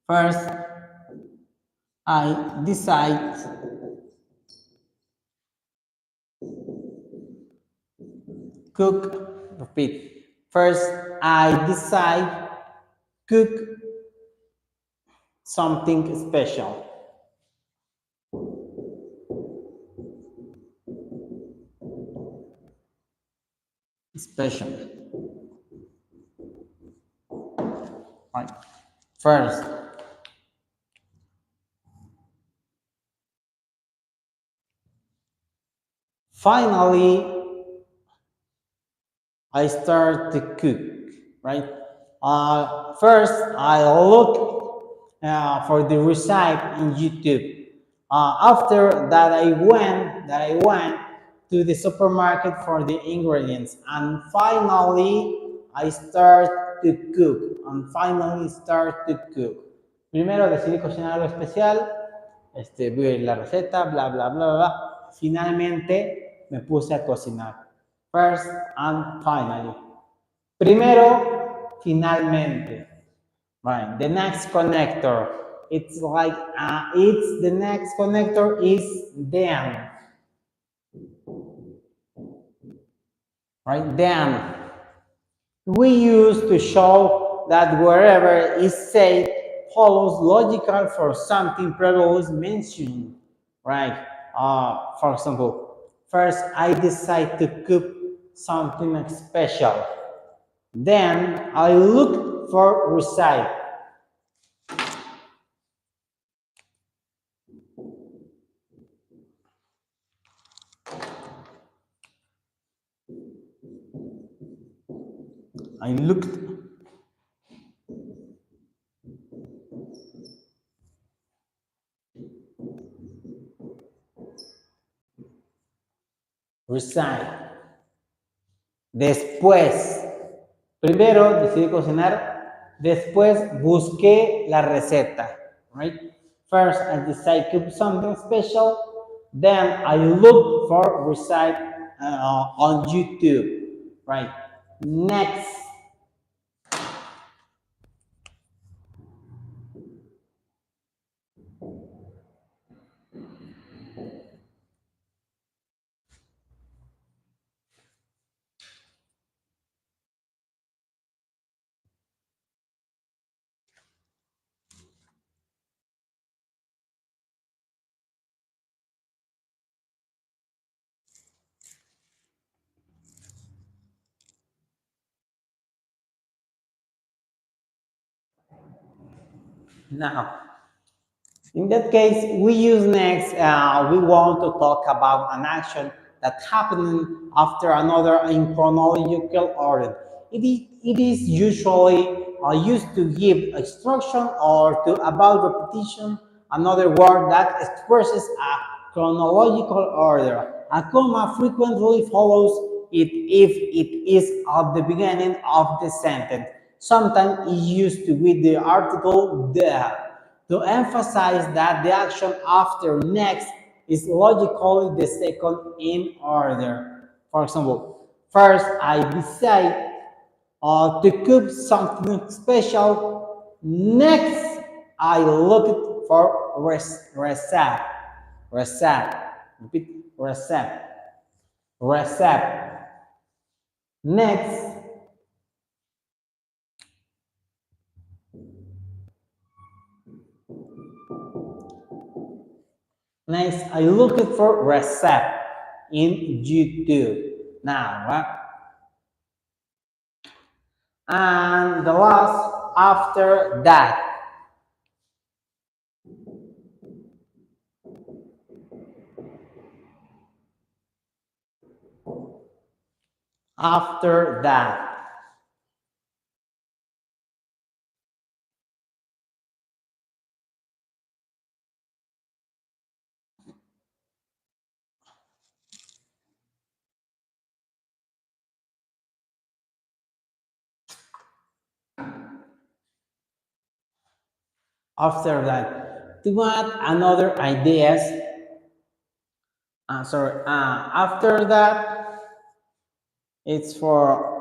first, I decide cook, repeat. First, I decide cook something special. Special. Right. First. Finally, I start to cook, right? First, I look for the recipe in YouTube. After that, I went to the supermarket for the ingredients, and finally, I start to cook. Primero decidí cocinar algo especial, vi la receta, bla, bla, bla, bla. Finalmente me puse a cocinar. First and finally. Primero, finalmente. Right. The next connector. It's like the next connector is then. Right. Then. We use to show that wherever is said follows logical for something previously mentioned. Right. For example, first I decide to cook something special. Then I look for recipe. I looked. Recite. Después. Primero decidí cocinar. Después busqué la receta. Right? First, I decided to cook something special. Then I looked for recipe on YouTube. Right? Next. Now, in that case, we use next, we want to talk about an action that happened after another in chronological order. It is usually used to give instruction or to about repetition, another word that expresses a chronological order. A comma frequently follows it if it is at the beginning of the sentence. Sometimes it's used to with the article the to emphasize that the action after next is logically the second in order. For example, first I decide to cook something special. Next, I look for recipe. Recipe. Repeat. Recipe. Recipe. Next, I look for recipe in YouTube. Now, and the last after that. After that. After that. To add another ideas. After that, it's for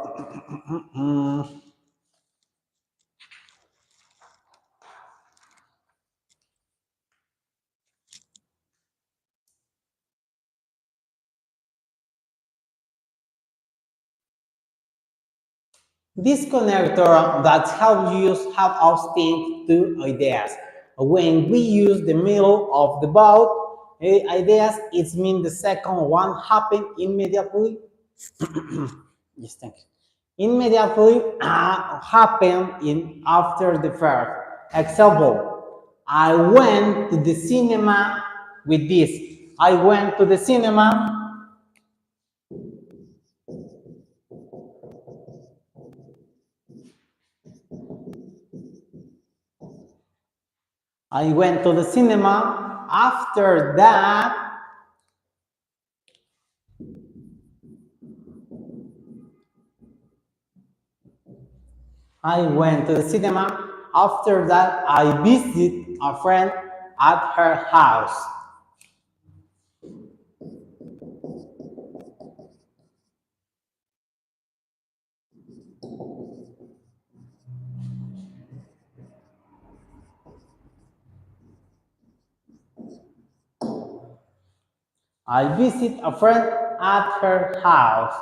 this connector that helps you have us think two ideas. When we use the middle of the both ideas, it means the second one happen immediately. Yes, thank you. Immediately happen in after the first. Example: I went to the cinema with this. I went to the cinema. I went to the cinema. After that, I went to the cinema. After that, I visited a friend at her house. I visit a friend at her house.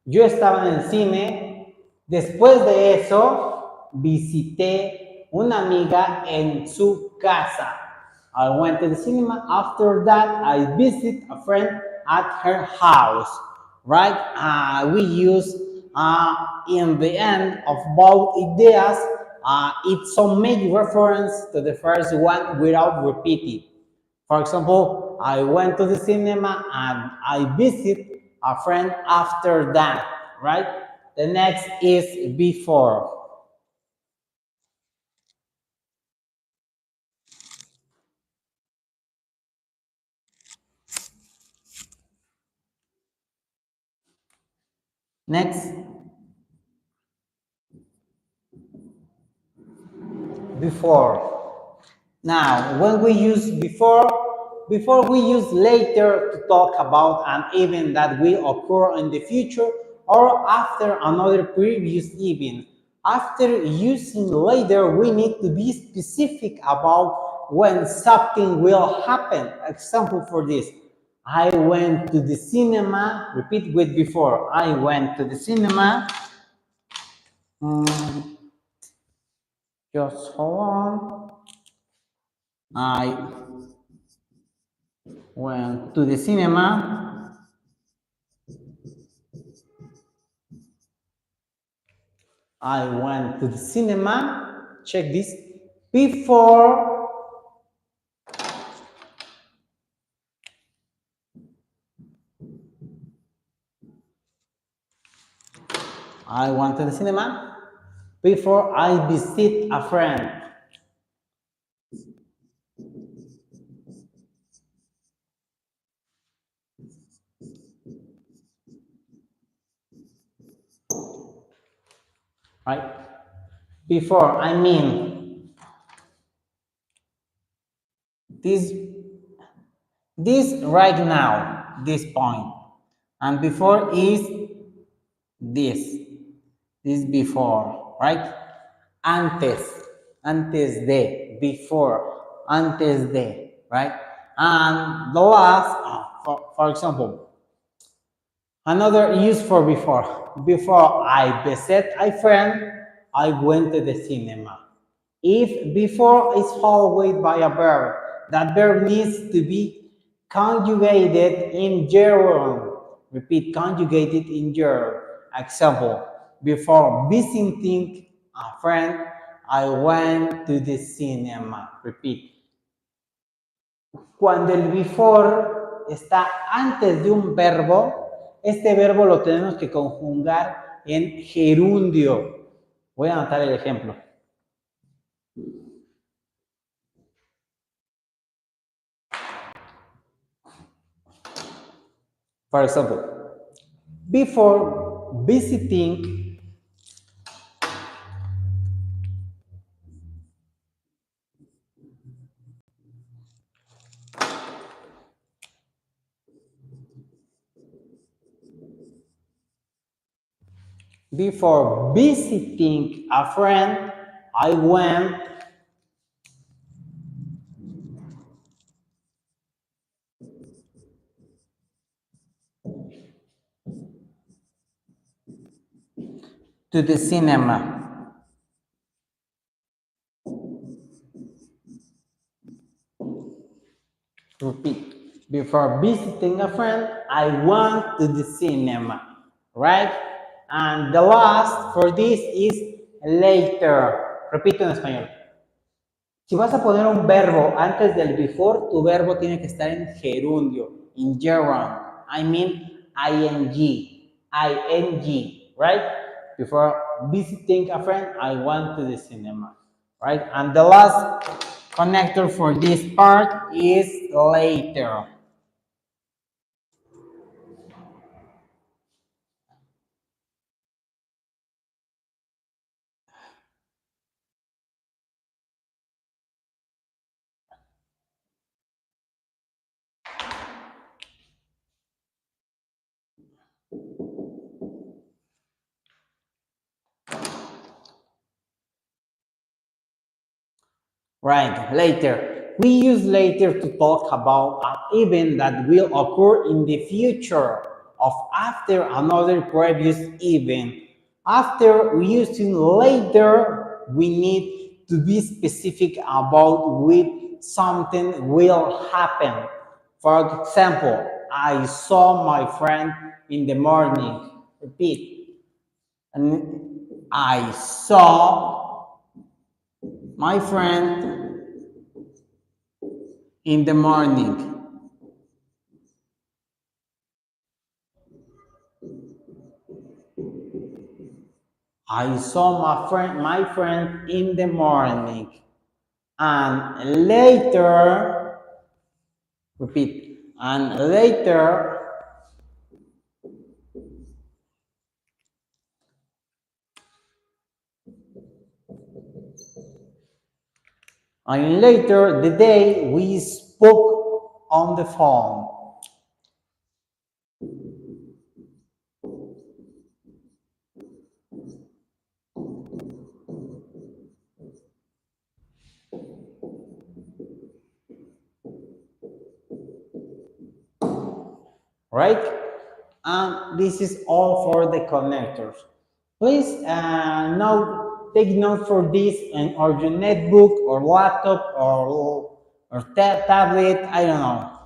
Yo estaba en el cine. Después de eso, visité una amiga en su casa. I went to the cinema. After that, I visit a friend at her house. Right? We use in the end of both ideas, it's some make reference to the first one without repeating. For example, I went to the cinema and I visit a friend after that, right? The next is before. Next, before. Now, when we use before we use later to talk about an event that will occur in the future or after another previous event. After using later, we need to be specific about when something will happen. Example for this, I went to the cinema, repeat with before, I went to the cinema. Just hold on. I went to the cinema. I went to the cinema. Check this. Before I went to the cinema. Before I visit a friend. Right? Before, I mean this right now, this point. And before is this before, right? Antes de, before, antes de, right? And the last, for example, another use for before. Before I visit a friend, I went to the cinema. If before is followed by a verb, that verb needs to be conjugated in gerund. Repeat, conjugated in gerund. Example, before visiting a friend, I went to the cinema. Repeat. Cuando el before está antes de un verbo, este verbo lo tenemos que conjugar en gerundio. Voy a anotar el ejemplo. For example, before visiting a friend, I went to the cinema. Repeat. Before visiting a friend, I went to the cinema. Right? And the last for this is later. Repito en español. Si vas a poner un verbo antes del before, tu verbo tiene que estar en gerundio, in gerund. I mean ing, right? Before visiting a friend, I went to the cinema, right? And the last connector for this part is later. Right, later. We use later to talk about an event that will occur in the future of after another previous event. After using later, we need to be specific about when something will happen. For example, I saw my friend in the morning. Repeat. And I saw my friend in the morning. I saw my friend in the morning. And later, repeat, and later the day we spoke on the phone. Right? And this is all for the connectors. Please take note for this and or your netbook or laptop or tablet. I don't know.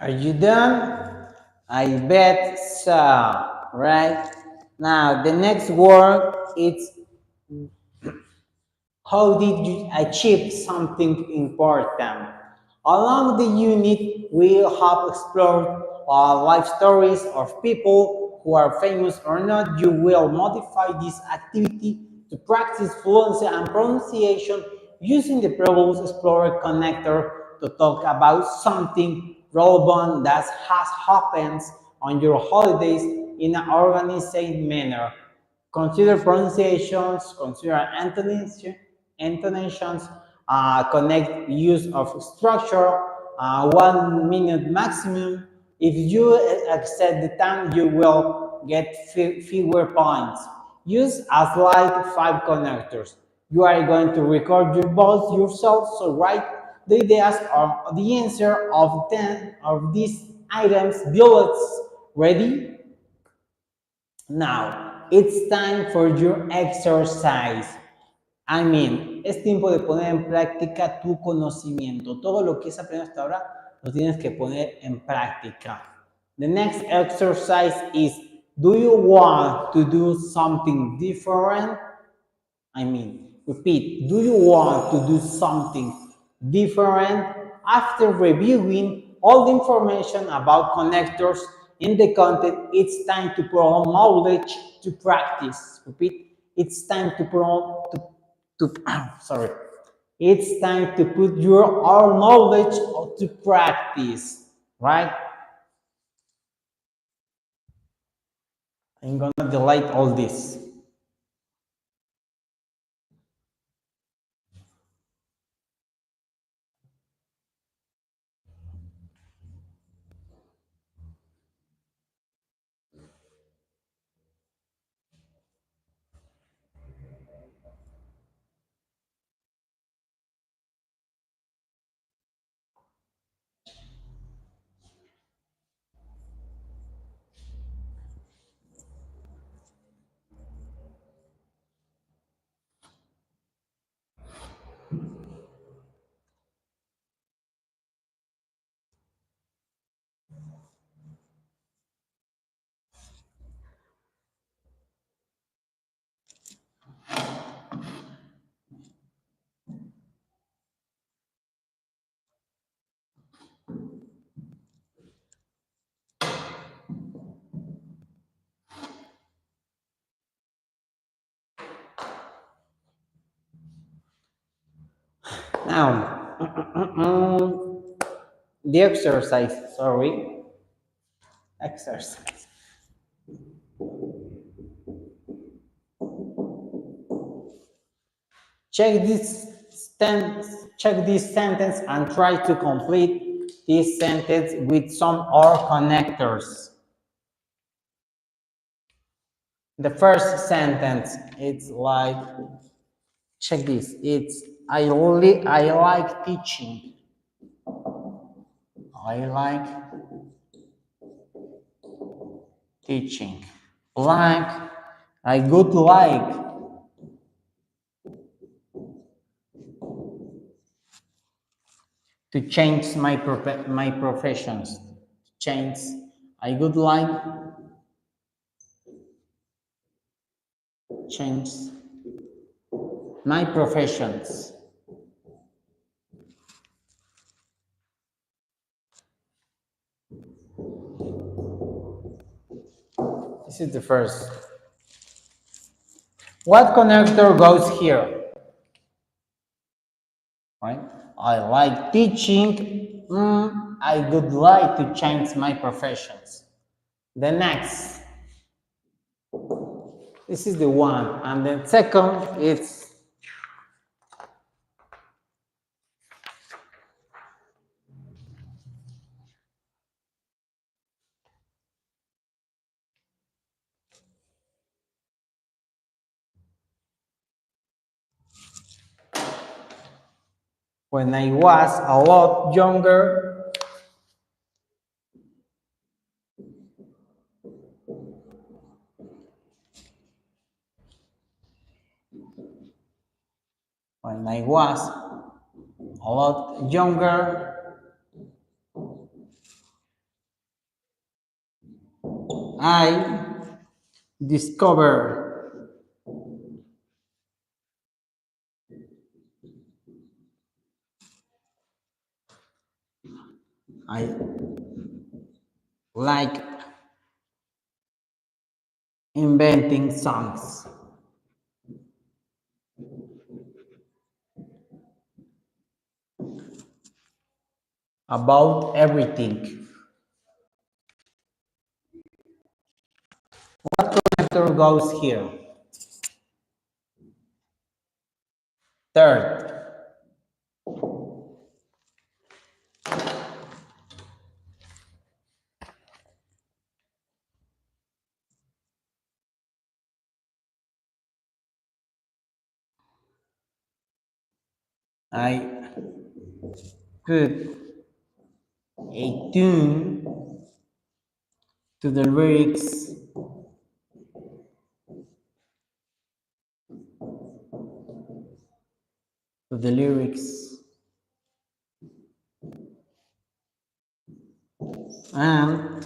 Are you done? I bet so. Right? Now the next word is how did you achieve something important? Along the unit, we have explored life stories of people who are famous or not. You will modify this activity to practice fluency and pronunciation using the Problems Explorer connector to talk about something relevant that has happened on your holidays in an organized manner. Consider pronunciations, consider intonations, connect use of structure, 1 minute maximum. If you exceed the time, you will get fewer points. Use a slide 5 connectors. You are going to record your voice yourself, so write the ideas or the answer of 10 of these items bullets. Ready? Now, it's time for your exercise. I mean, es tiempo de poner en práctica tu conocimiento. Todo lo que has aprendido hasta ahora lo tienes que poner en práctica. The next exercise is, do you want to do something different? I mean, repeat, do you want to do something different? After reviewing all the information about connectors in the content, it's time to put on knowledge to practice. Repeat, it's time to put on sorry. It's time to put your own knowledge to practice, right? I'm gonna delete all this. Now, the exercise, sorry, exercise. Check this sentence and try to complete this sentence with some or connectors. The first sentence, it's like, check this, it's I like teaching. I like teaching. Like, I would like to change my professions. Change. I would like change my professions. This is the first. What connector goes here? Right? I like teaching. I would like to change my professions. The next. This is the one. And the second, it's when I was a lot younger. When I was a lot younger, I discovered I like inventing songs about everything. What connector goes here? Third, I put a tune to the lyrics to the lyrics and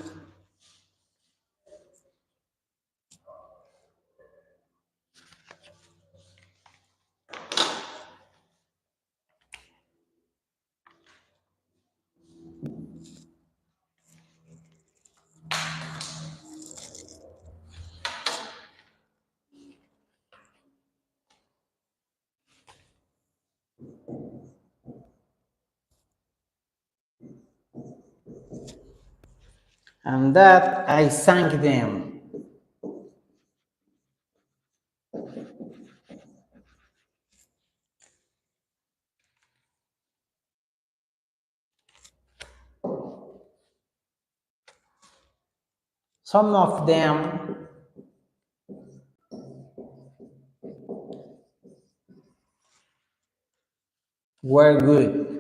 that I sang them. Some of them were good.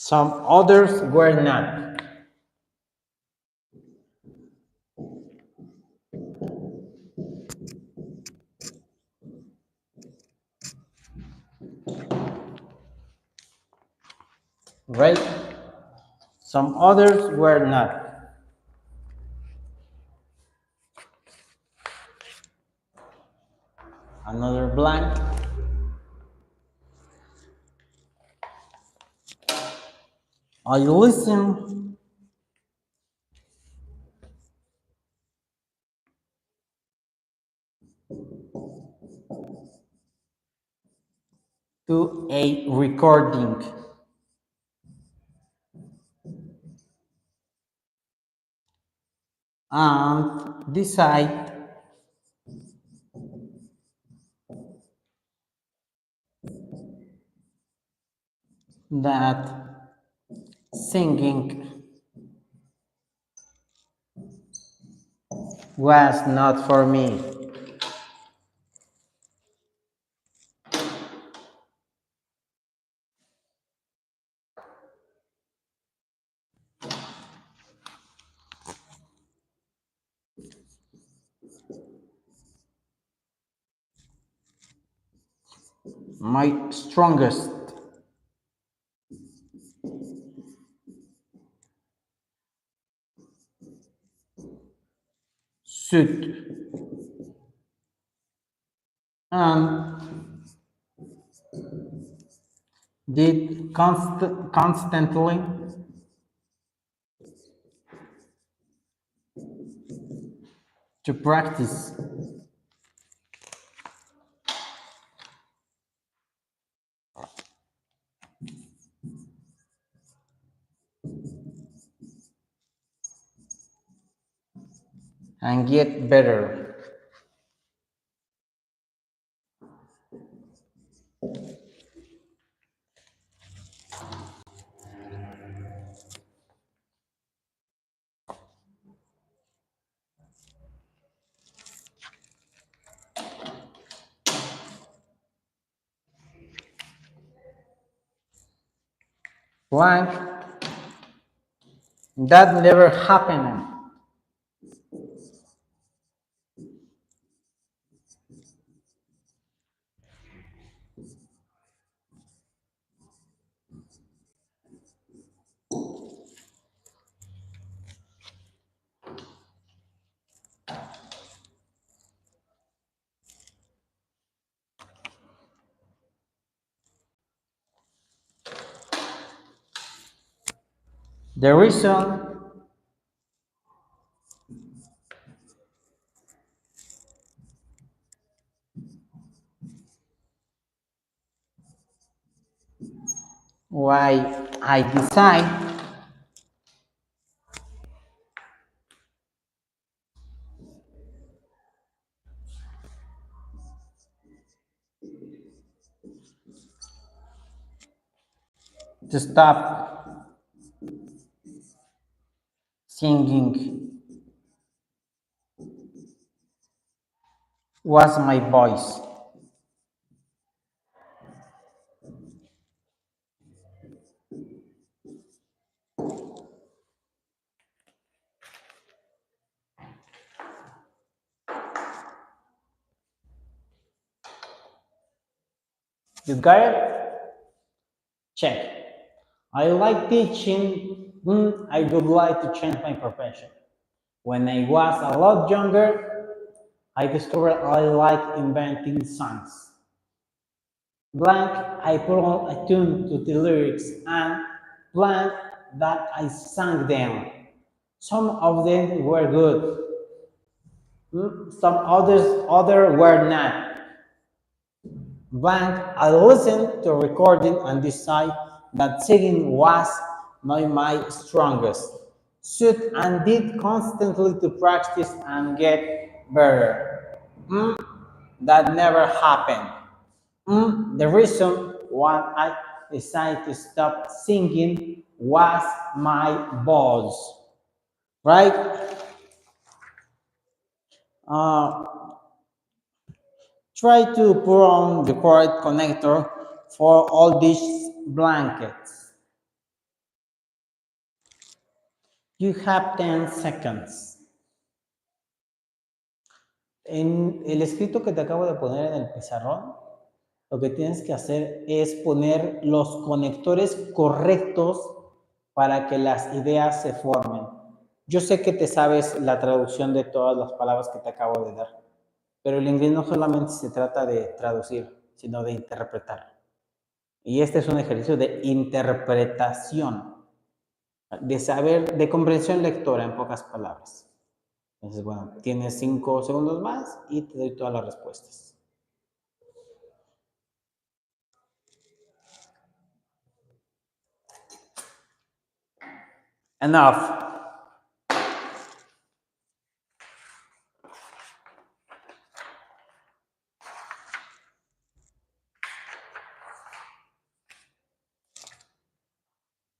Some others were not. Right? Some others were not. Another blank. I listen to a recording and decide that singing was not for me. My strongest suit and did constantly to practice and get better. Blank, that never happened. The reason why I decide to stop singing was my voice. You got it? Check. I like teaching. I would like to change my profession. When I was a lot younger, I discovered I like inventing songs. Blank, I put on a tune to the lyrics and blank that I sang them. Some of them were good. Some other were not. Blank, I listened to a recording and decide that singing was not my strongest suit and did constantly to practice and get better. That never happened. The reason why I decided to stop singing was my voice, right? Uh, Try to put on the correct connector for all these blankets. You have 10 seconds. En el escrito que te acabo de poner en el pizarrón, lo que tienes que hacer es poner los conectores correctos para que las ideas se formen. Yo sé que te sabes la traducción de todas las palabras que te acabo de dar, pero el inglés no solamente se trata de traducir, sino de interpretar. Y este es un ejercicio de interpretación, de saber, de comprensión lectora, en pocas palabras. Entonces, bueno, tienes 5 segundos más y te doy todas las respuestas. Enough.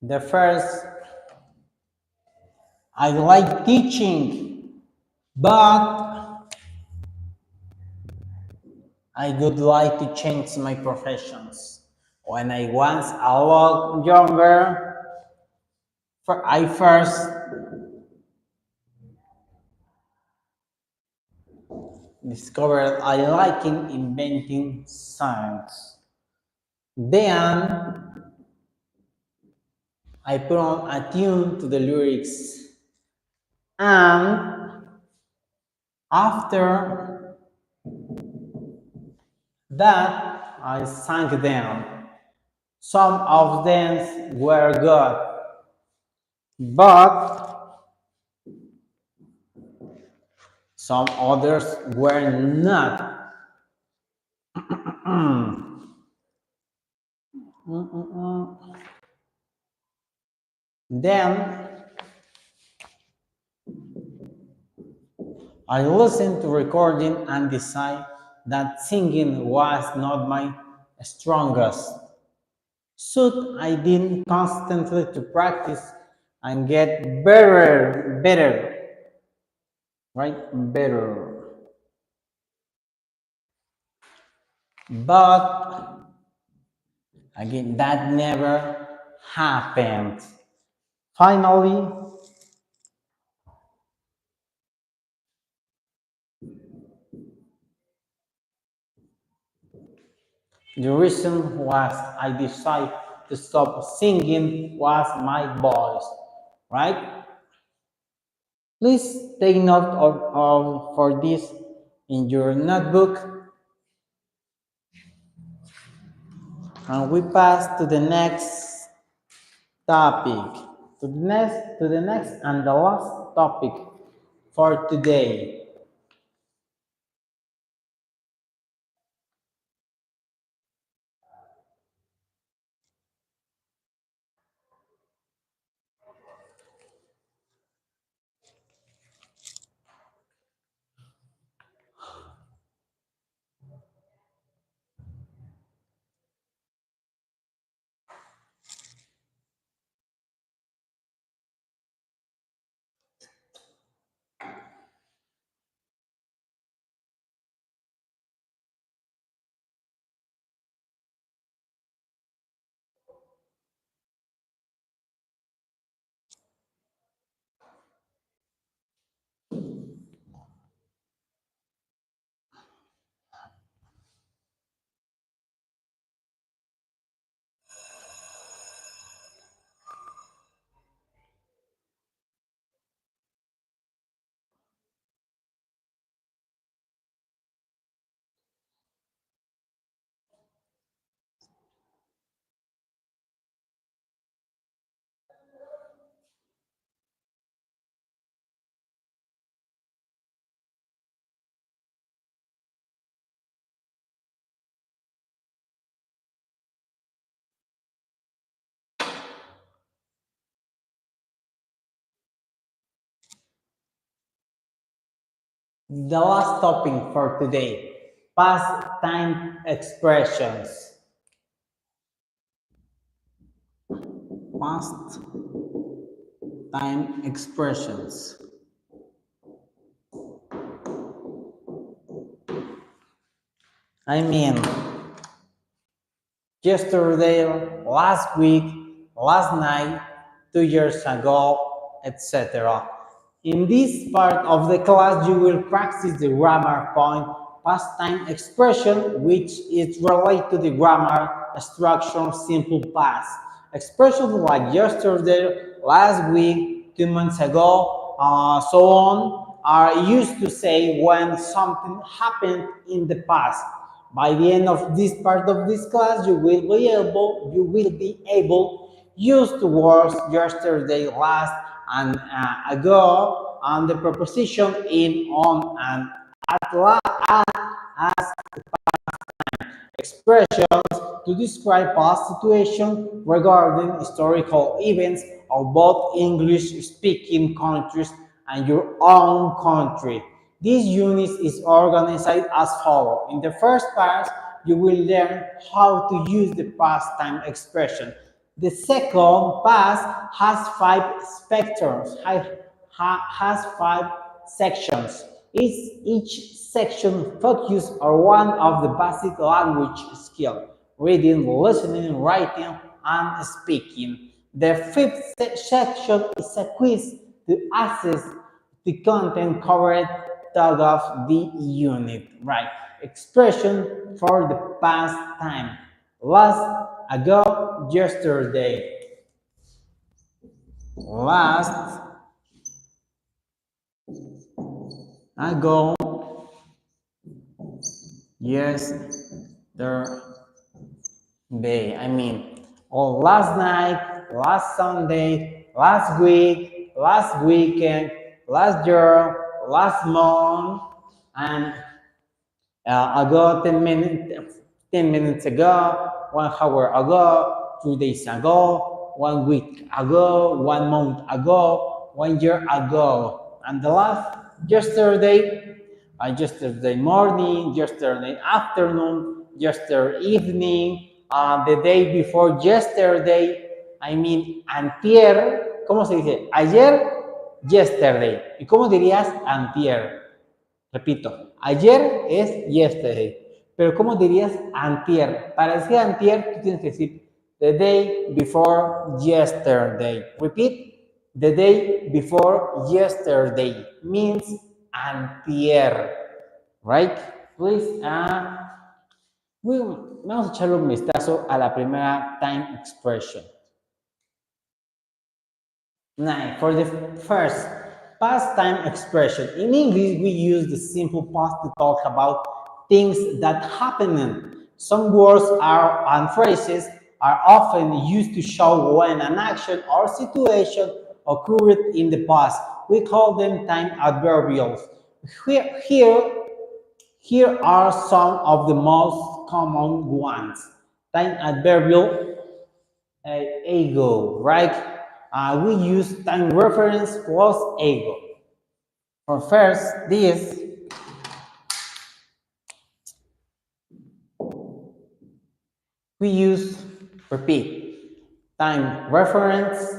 The first, I like teaching, but I would like to change my professions. When I was a lot younger, I first discovered I like inventing songs. Then I put on a tune to the lyrics, and after that I sang them. Some of them were good, but some others were not. Then I listened to recording and decided that singing was not my strongest suit. I did constantly to practice and get better, right? Better. But again, that never happened. Finally, the reason was I decided to stop singing was my voice, right? Please take note for this in your notebook, and we pass to the next topic, to the next and the last topic for today. The last topic for today, past time expressions. Past time expressions. I mean, yesterday, last week, last night, 2 years ago, etc. In this part of the class, you will practice the grammar point past time expression, which is related to the grammar structure simple past. Expressions like yesterday, last week, 2 months ago, so on, are used to say when something happened in the past. By the end of this part of this class, you will be able use the words yesterday, last, and ago, and the preposition in, on, and at last as expressions to describe past situations regarding historical events of both English-speaking countries and your own country. This unit is organized as follows. In the first part, you will learn how to use the past time expression. The second part has 5 spectrums, has 5 sections. Each section focuses on one of the basic language skills: reading, listening, writing, and speaking. The fifth section is a quiz to assess the content covered of the unit, right? Expression for the past time. Last, ago, yesterday. Last, ago, yesterday. I mean, last night, last Sunday, last week, last weekend, last year, last month, and ago 10 minutes ago, 1 hour ago, 2 days ago, 1 week ago, 1 month ago, 1 year ago. And the last, yesterday, yesterday morning, yesterday afternoon, yesterday evening, the day before yesterday, I mean antier. ¿Cómo se dice? Ayer, yesterday. ¿Y cómo dirías antier? Repito, ayer es yesterday, pero ¿cómo dirías antier? Para decir antier, tú tienes que decir the day before yesterday. Repeat, the day before yesterday means antier, right? Please, vamos a echarle un vistazo a la primera time expression. Now, for the first past time expression, in English we use the simple past to talk about things that happened. Some words and phrases are often used to show when an action or situation occurred in the past. We call them time adverbials. Here are some of the most common ones. Time adverbial, ego, right? We use time reference plus ego. For first, this we use repeat time reference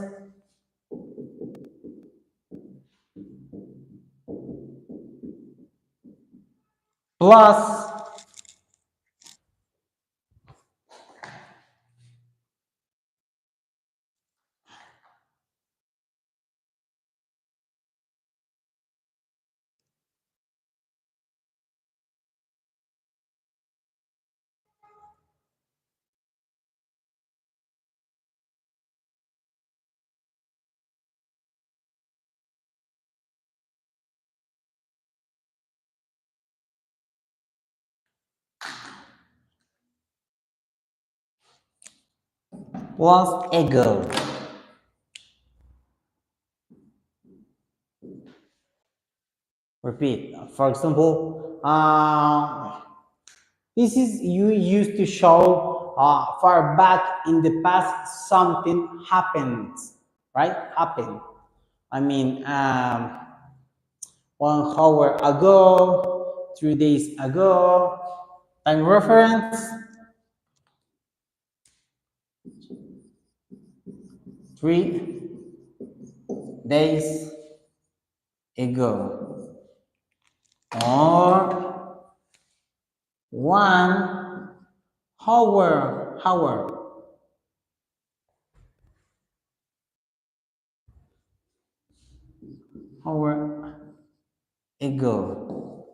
plus ego. Repeat. For example, this is you used to show far back in the past something happens, right? Happened. I mean, 1 hour ago, 3 days ago. Time reference 3 days ago, or 1 hour ago,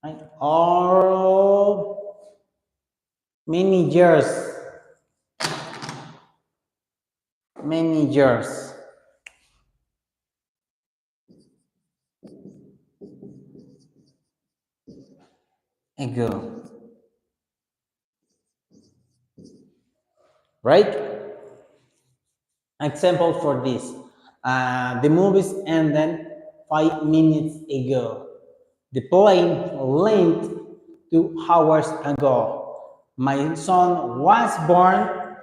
right? Or many years ago, right? Example for this, the movies ended 5 minutes ago. The plane landed 2 hours ago. My son was born.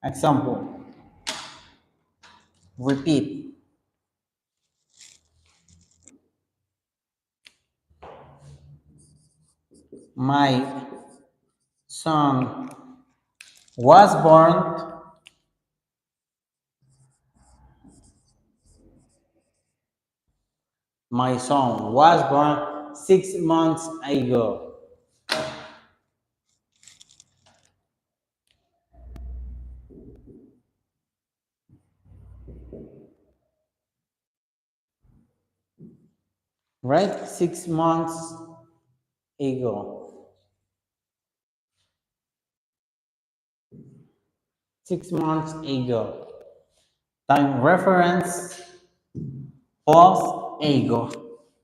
Example, Repeat. My son was born. My son was born 6 months ago. Right? 6 months ago. 6 months ago. Time reference plus ego.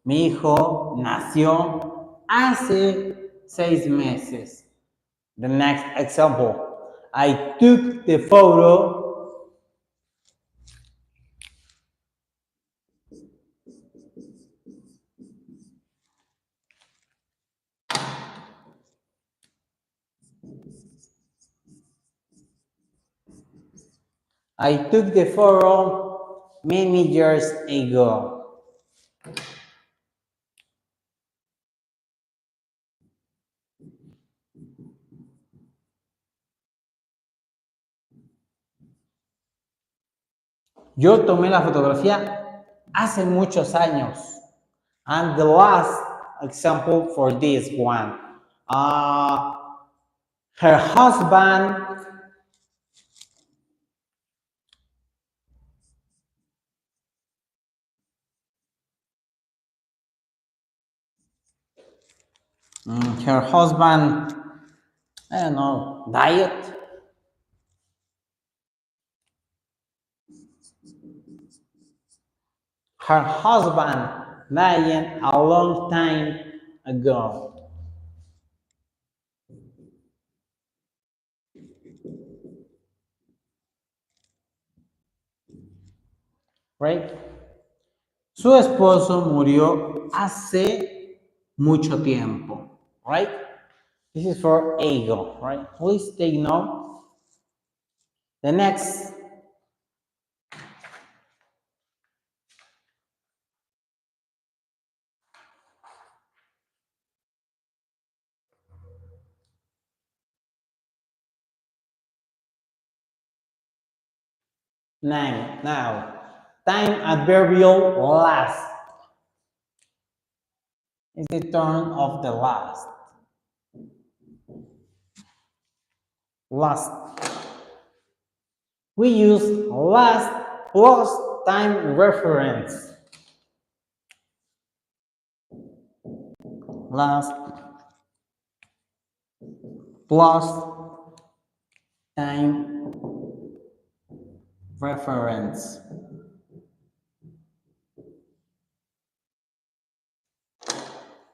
Mi hijo nació hace 6 meses. The next example. I took the photo. I took the photo many years ago. Yo tomé la fotografía hace muchos años. And the last example for this one. Her husband her husband, I don't know, died. Her husband died a long time ago. Right? Su esposo murió hace mucho tiempo. Right? This is for ego. Right? Please take note. The next. Now, time adverbial last is the turn of the last. Last. We use last plus time reference. Last plus time reference.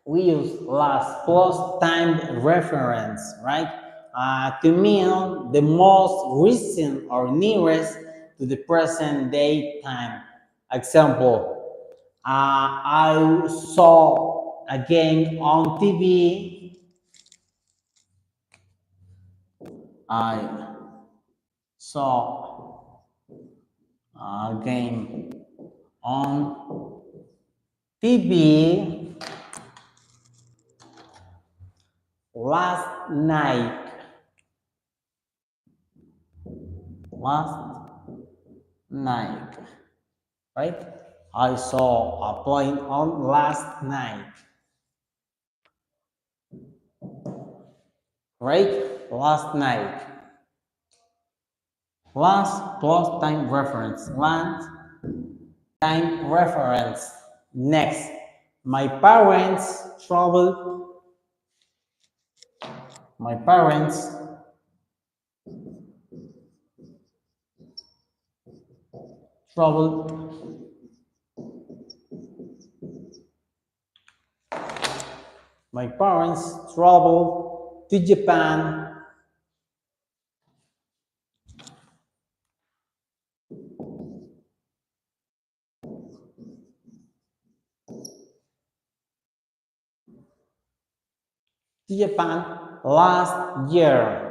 We use last plus time reference, right? To mean the most recent or nearest to the present day time. Example, I saw a game on TV. I saw a game on TV last night. Last night, right? I saw a plane on last night, right? Last night. Last plus time reference. Last time reference. Next, my parents traveled. My parents traveled. My parents traveled to Japan. To Japan last year.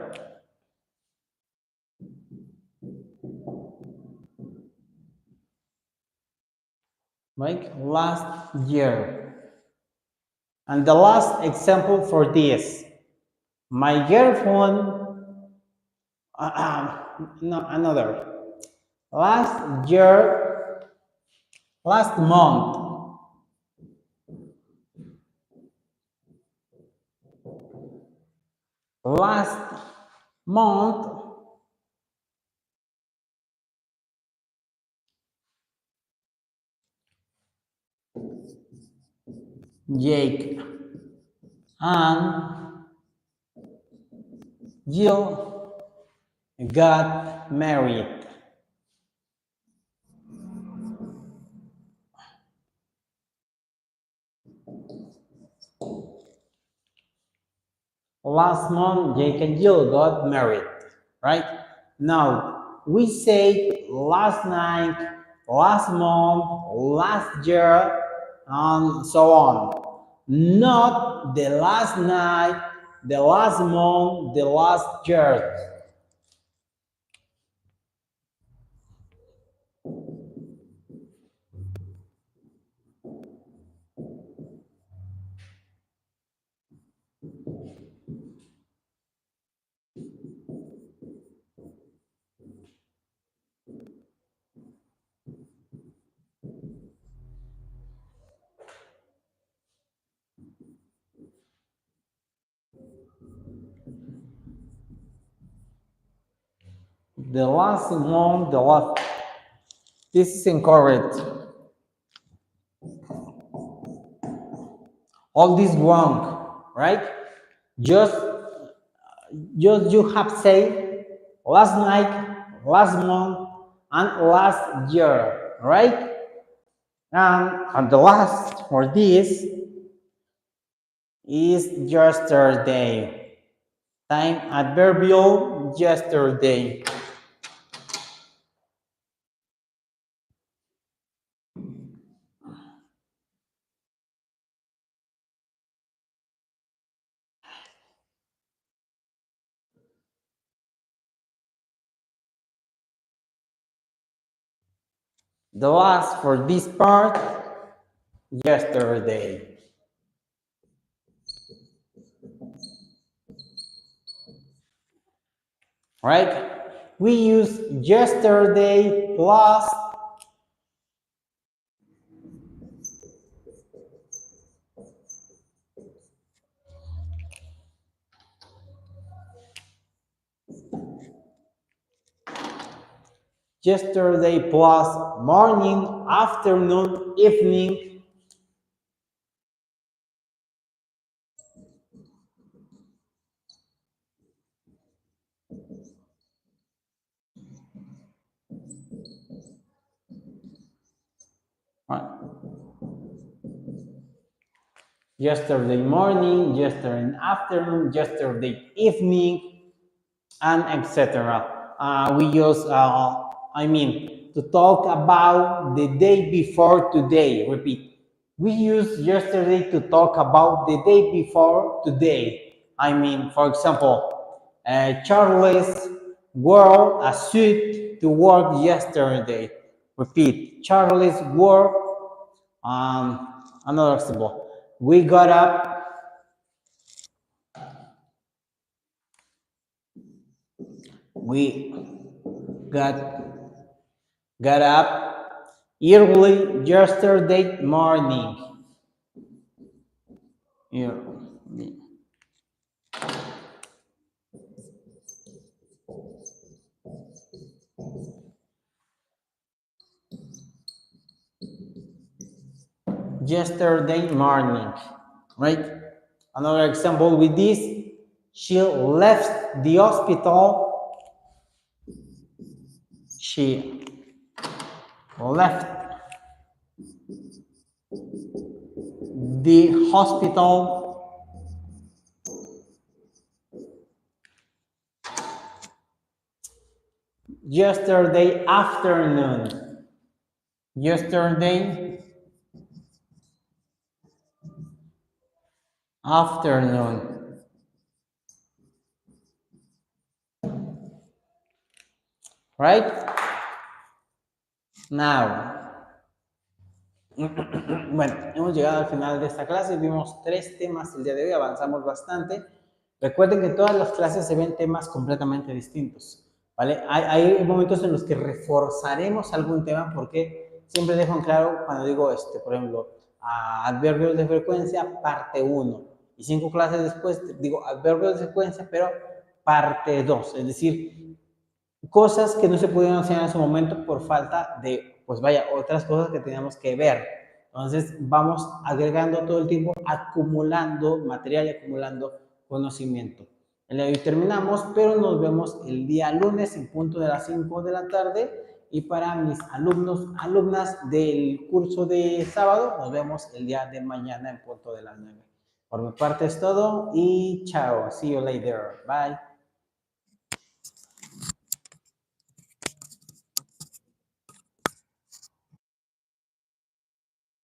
like last year. And the last example for this, my girlfriend, no, another. Last year, last month, last month, Jake and Jill got married. Last month, Jake and Jill got married, right? Now, we say last night, last month, last year, and so on. Not the last night, the last month, the last year. The last month, the last. This is incorrect. All this wrong, right? Just you have said last night, last month, and last year, right? And the last for this is yesterday. Time adverbial yesterday. The last for this part, yesterday. Right? We use yesterday plus yesterday plus morning, afternoon, evening. Right. Yesterday morning, yesterday afternoon, yesterday evening, and etc. We use, to talk about the day before today. Repeat. We use yesterday to talk about the day before today. For example, Charles wore a suit to work yesterday. Repeat. Charles wore, another example. We got up. We got got up early yesterday morning. Early. Yesterday morning, right? Another example with this, she left the hospital. She left the hospital yesterday afternoon. Yesterday afternoon. Right? Now, Bueno, hemos llegado al final de esta clase, vimos 3 temas el día de hoy, avanzamos bastante. Recuerden que en todas las clases se ven temas completamente distintos, ¿vale? Hay momentos en los que reforzaremos algún tema porque siempre dejo en claro cuando digo, por ejemplo, adverbios de frecuencia, parte 1. Y 5 clases después digo adverbios de frecuencia, pero parte 2. Es decir, cosas que no se pudieron hacer en su momento por falta de, pues vaya, otras cosas que teníamos que ver. Entonces vamos agregando todo el tiempo, acumulando material y acumulando conocimiento. El día de hoy terminamos, pero nos vemos el día lunes en punto de las 5 de la tarde. Y para mis alumnos, alumnas del curso de sábado, nos vemos el día de mañana en punto de las 9. Por mi parte es todo y chao. See you later. Bye.